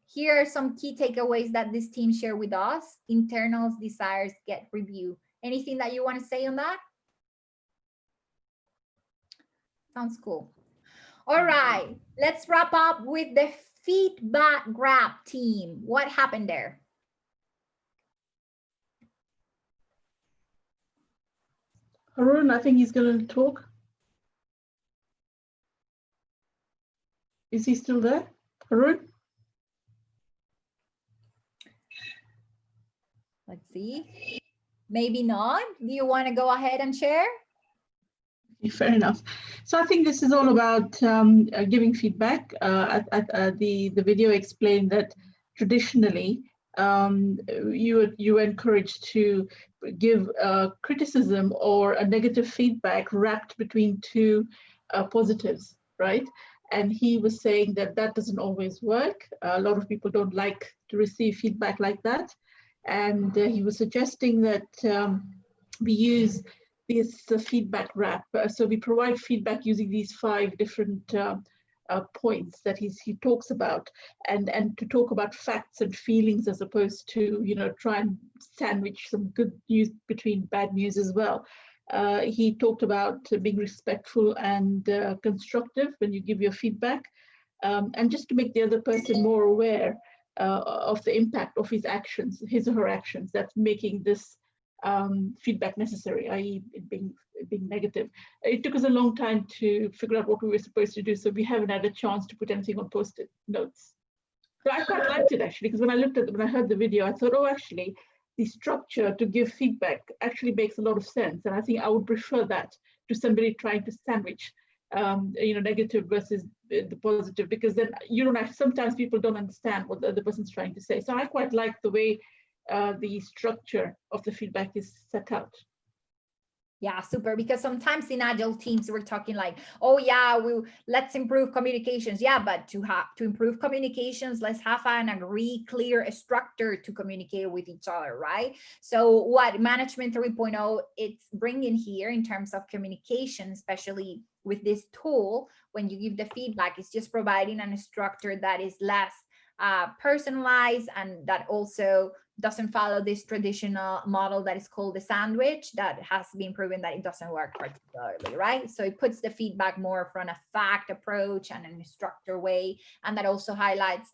Here are some key takeaways that this team shared with us. Internals, desires, get review. Anything that you want to say on that? Sounds cool. All right, let's wrap up with the feedback grab team. What happened there? Arun, I think he's going to talk. Is he still there? Arun? Let's see. Maybe not. Do you want to go ahead and share? Fair enough. So I think this is all about giving feedback. The video explained that traditionally you were encouraged to give criticism or a negative feedback wrapped between two positives, right? And he was saying that that doesn't always work. A lot of people don't like to receive feedback like that. And he was suggesting that we use this feedback wrap. So we provide feedback using these 5 different points that he talks about, and to talk about facts and feelings as opposed to, you know, try and sandwich some good news between bad news as well. He talked about being respectful and constructive when you give your feedback, and just to make the other person more aware of the impact of his actions, his or her actions, that's making this feedback necessary, i.e. it being negative. It took us a long time to figure out what we were supposed to do, so we haven't had a chance to put anything on post-it notes. So I quite liked it actually, because when I heard the video, I thought, oh, actually, the structure to give feedback actually makes a lot of sense, and I think I would prefer that to somebody trying to sandwich you know, negative versus the positive, because then you don't have, sometimes people don't understand what the other person's trying to say. So I quite like the way the structure of the feedback is set out. Yeah, super. Because sometimes in agile teams, we're talking like, oh yeah, let's improve communications. Yeah, but to improve communications, let's have an agreed, clear structure to communicate with each other, right? So what Management 3.0 it's bringing here in terms of communication, especially with this tool, when you give the feedback, it's just providing a structure that is less personalized, and that also doesn't follow this traditional model that is called the sandwich, that has been proven that it doesn't work particularly, right? So it puts the feedback more from a fact approach and an structured way, and that also highlights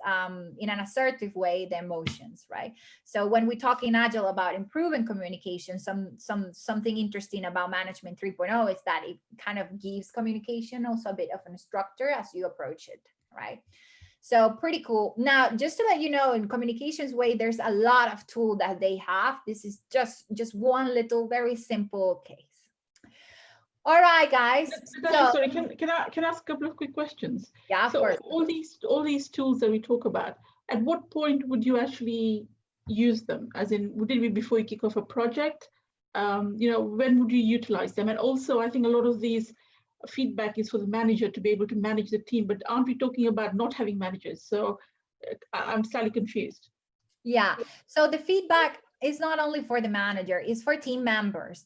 in an assertive way the emotions, right? So when we talk in Agile about improving communication, something interesting about Management 3.0 is that it kind of gives communication also a bit of a structure as you approach it, right? So pretty cool. Now, just to let you know, in communications way, there's a lot of tool that they have. This is just one little, very simple case. All right, guys. Natasha, sorry, can I ask a couple of quick questions? Yeah, of course. All these tools that we talk about, at what point would you actually use them? As in, would it be before you kick off a project? When would you utilize them? And also, I think a lot of these feedback is for the manager to be able to manage the team, but aren't we talking about not having managers? So I'm slightly confused. Yeah, so the feedback is not only for the manager, it's for team members.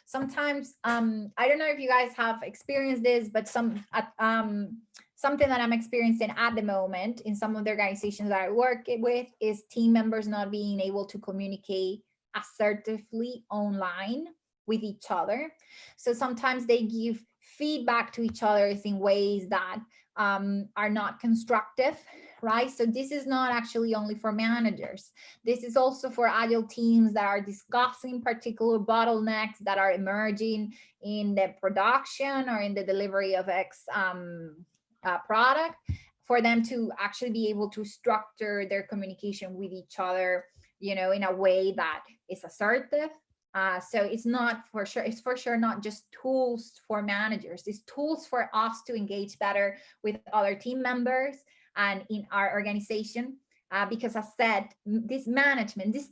Sometimes I don't know if you guys have experienced this, but something that I'm experiencing at the moment in some of the organizations that I work with is team members not being able to communicate assertively online with each other. So sometimes they give feedback to each other in ways that are not constructive, right? So this is not actually only for managers. This is also for agile teams that are discussing particular bottlenecks that are emerging in the production or in the delivery of X product, for them to actually be able to structure their communication with each other, in a way that is assertive. So it's for sure not just tools for managers. It's tools for us to engage better with other team members and in our organization, because as said, these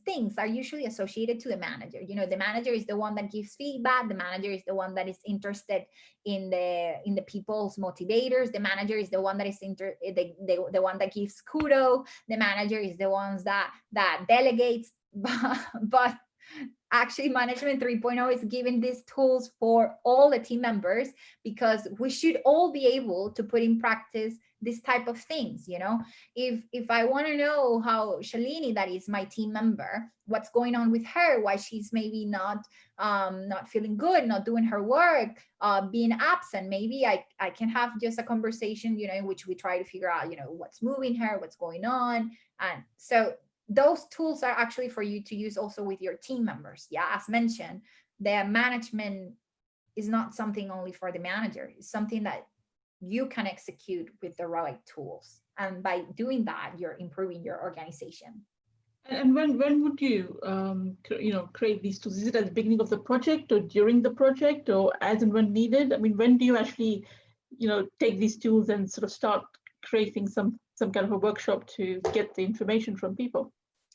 things are usually associated to the manager. The manager is the one that gives feedback. The manager is the one that is interested in the people's motivators. The manager is the one that is the one that gives kudos. The manager is the ones that delegates. But actually, Management 3.0 is giving these tools for all the team members, because we should all be able to put in practice this type of things. If I want to know how Shalini, that is my team member, what's going on with her, why she's maybe not feeling good, not doing her work, being absent, maybe I can have just a conversation, in which we try to figure out, what's moving her, what's going on. And so those tools are actually for you to use also with your team members. Yeah, as mentioned, the management is not something only for the manager. It's something that you can execute with the right tools. And by doing that, you're improving your organization. And when would you create these tools? Is it at the beginning of the project, or during the project, or as and when needed? I mean, when do you actually take these tools and sort of start creating some kind of a workshop to get the information from people?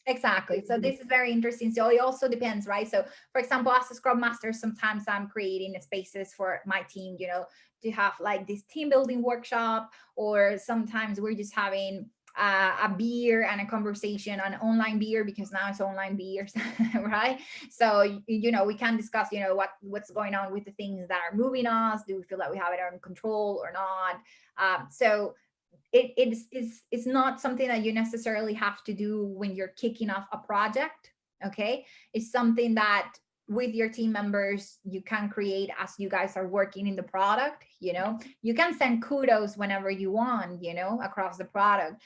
Exactly. So this is very interesting. So it also depends, right? So for example, as a Scrum Master, sometimes I'm creating spaces for my team, to have like this team building workshop, or sometimes we're just having a beer and a conversation, an online beer, because now it's online beers, right? So, we can discuss, what's going on with the things that are moving us. Do we feel that we have it under control or not? So it's not something that you necessarily have to do when you're kicking off a project. Okay, it's something that with your team members you can create as you guys are working in the product. You can send kudos whenever you want, across the product.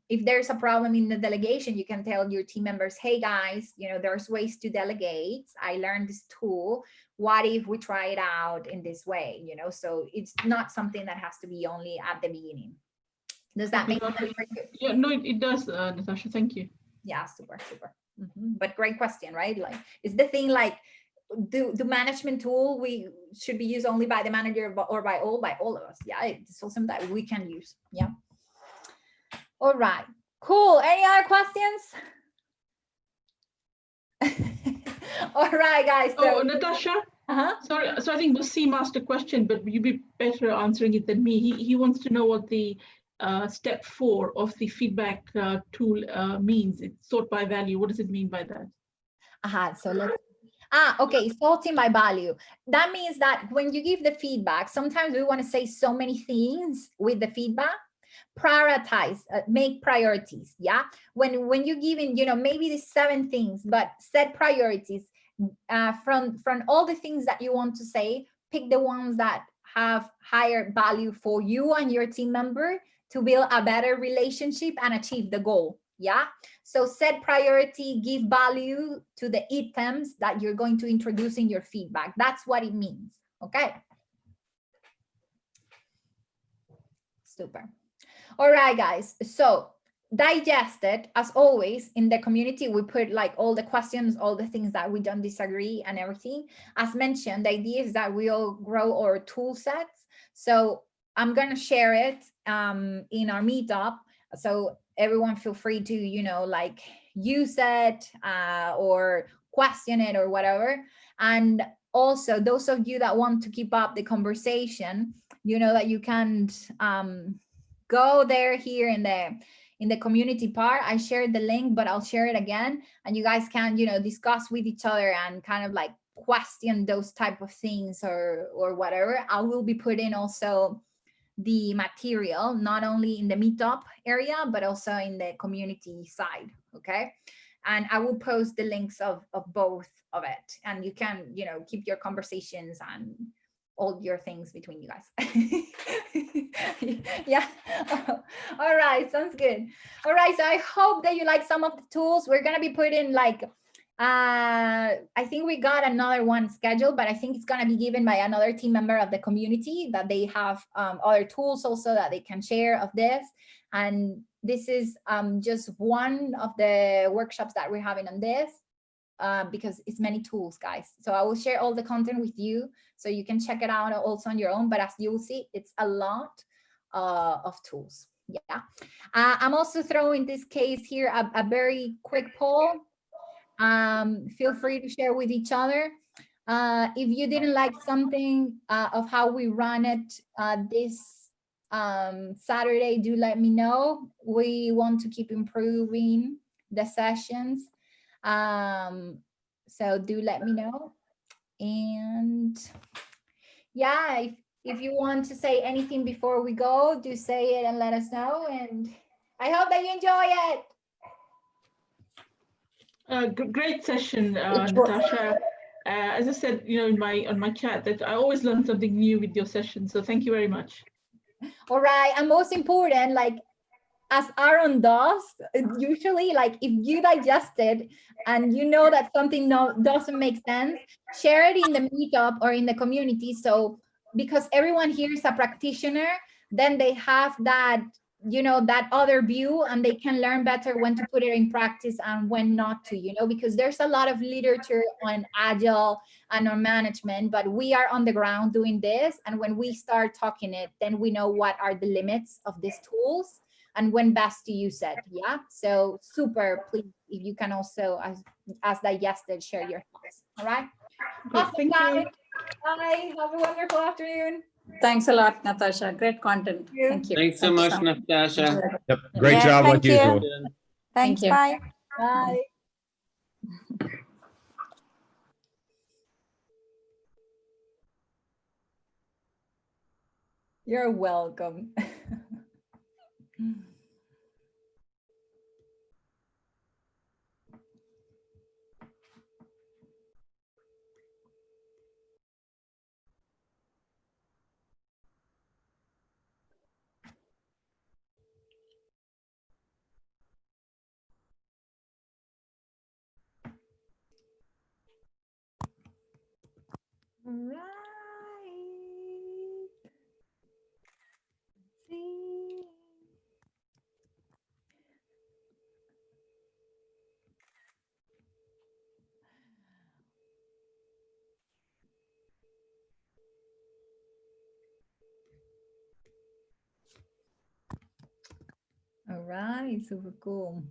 If there's a problem in the delegation, you can tell your team members, hey guys, there's ways to delegate. I learned this tool. What if we try it out in this way? So it's not something that has to be only at the beginning. Does that make sense for you? Yeah, no, it does, Natasha. Thank you. Yeah, super. But great question, right? Like, is the thing like, the management tool we should be used only by the manager or by all of us? Yeah, it's something that we can use. Yeah. All right. Cool. Any other questions? All right, guys. So, Natasha, Sorry, so I think Wasim asked a question, but you'd be better answering it than me. He wants to know what the step 4 of the feedback tool means. It's sort by value. What does it mean by that? So let's okay, sorting by value. That means that when you give the feedback, sometimes we want to say so many things with the feedback. Prioritize, make priorities. Yeah, when you're giving, you know, maybe the 7 things, but set priorities from all the things that you want to say. Pick the ones that have higher value for you and your team member to build a better relationship and achieve the goal. Yeah, so set priority, give value to the items that you're going to introduce in your feedback. That's what it means. Okay, super. All right, guys, so digest it. As always in the community, we put like all the questions, all the things that we don't disagree and everything. As mentioned, the idea is that we all grow our tool sets. So I'm going to share it in our meetup. So everyone feel free to, you know, like use it or question it or whatever. And also those of you that want to keep up the conversation, you know that you can go there here in the community part. I shared the link, but I'll share it again, and you guys can, you know, discuss with each other and kind of like question those type of things or whatever. I will be putting also the material not only in the meetup area but also in the community side. Okay, and I will post the links of both of it, and you can, you know, keep your conversations and all your things between you guys. Yeah. All right, sounds good. All right, so I hope that you like some of the tools. We're gonna be putting like I think we got another one scheduled, but I think it's gonna be given by another team member of the community, that they have other tools also that they can share of this. And this is just one of the workshops that we're having on this. Because it's many tools, guys. So I will share all the content with you so you can check it out also on your own. But as you will see, it's a lot of tools. Yeah. I'm also throwing this case here a very quick poll. Feel free to share with each other. If you didn't like something of how we run it this Saturday, do let me know. We want to keep improving the sessions. So do let me know. And yeah, if you want to say anything before we go, do say it and let us know. And I hope that you enjoy it. Great session, Natasha. As I said, you know, on my chat, that I always learn something new with your session. So thank you very much. All right, and most important, like as Aaron does, usually, like if you digest it and you know that something doesn't make sense, share it in the meetup or in the community. So because everyone here is a practitioner, then they have that, you know, that other view, and they can learn better when to put it in practice and when not to, you know, because there's a lot of literature on agile and on management, but we are on the ground doing this. And when we start talking it, then we know what are the limits of these tools and when best to use it. Yeah, so super, please, if you can also, as digested, share your thoughts. All right. Great, Awesome, thank you. Bye. Have a wonderful afternoon. Thanks a lot, Natasha. Great content. Thank you. Thanks so much, Natasha. Yep. Great job like usual. Thanks. Thank you. Bye. Bye. You're welcome. Right. See. All right, super cool.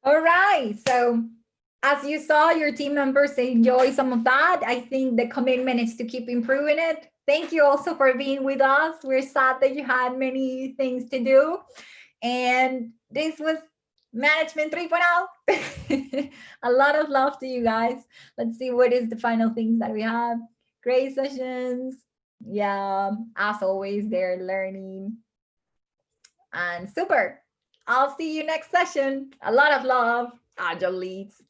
All right. So as you saw, your team members enjoy some of that. I think the commitment is to keep improving it. Thank you also for being with us. We're sad that you had many things to do. And this was Management 3.0. A lot of love to you guys. Let's see what is the final things that we have. Great sessions. Yeah, as always, they're learning. And super. I'll see you next session. A lot of love. Agile leads.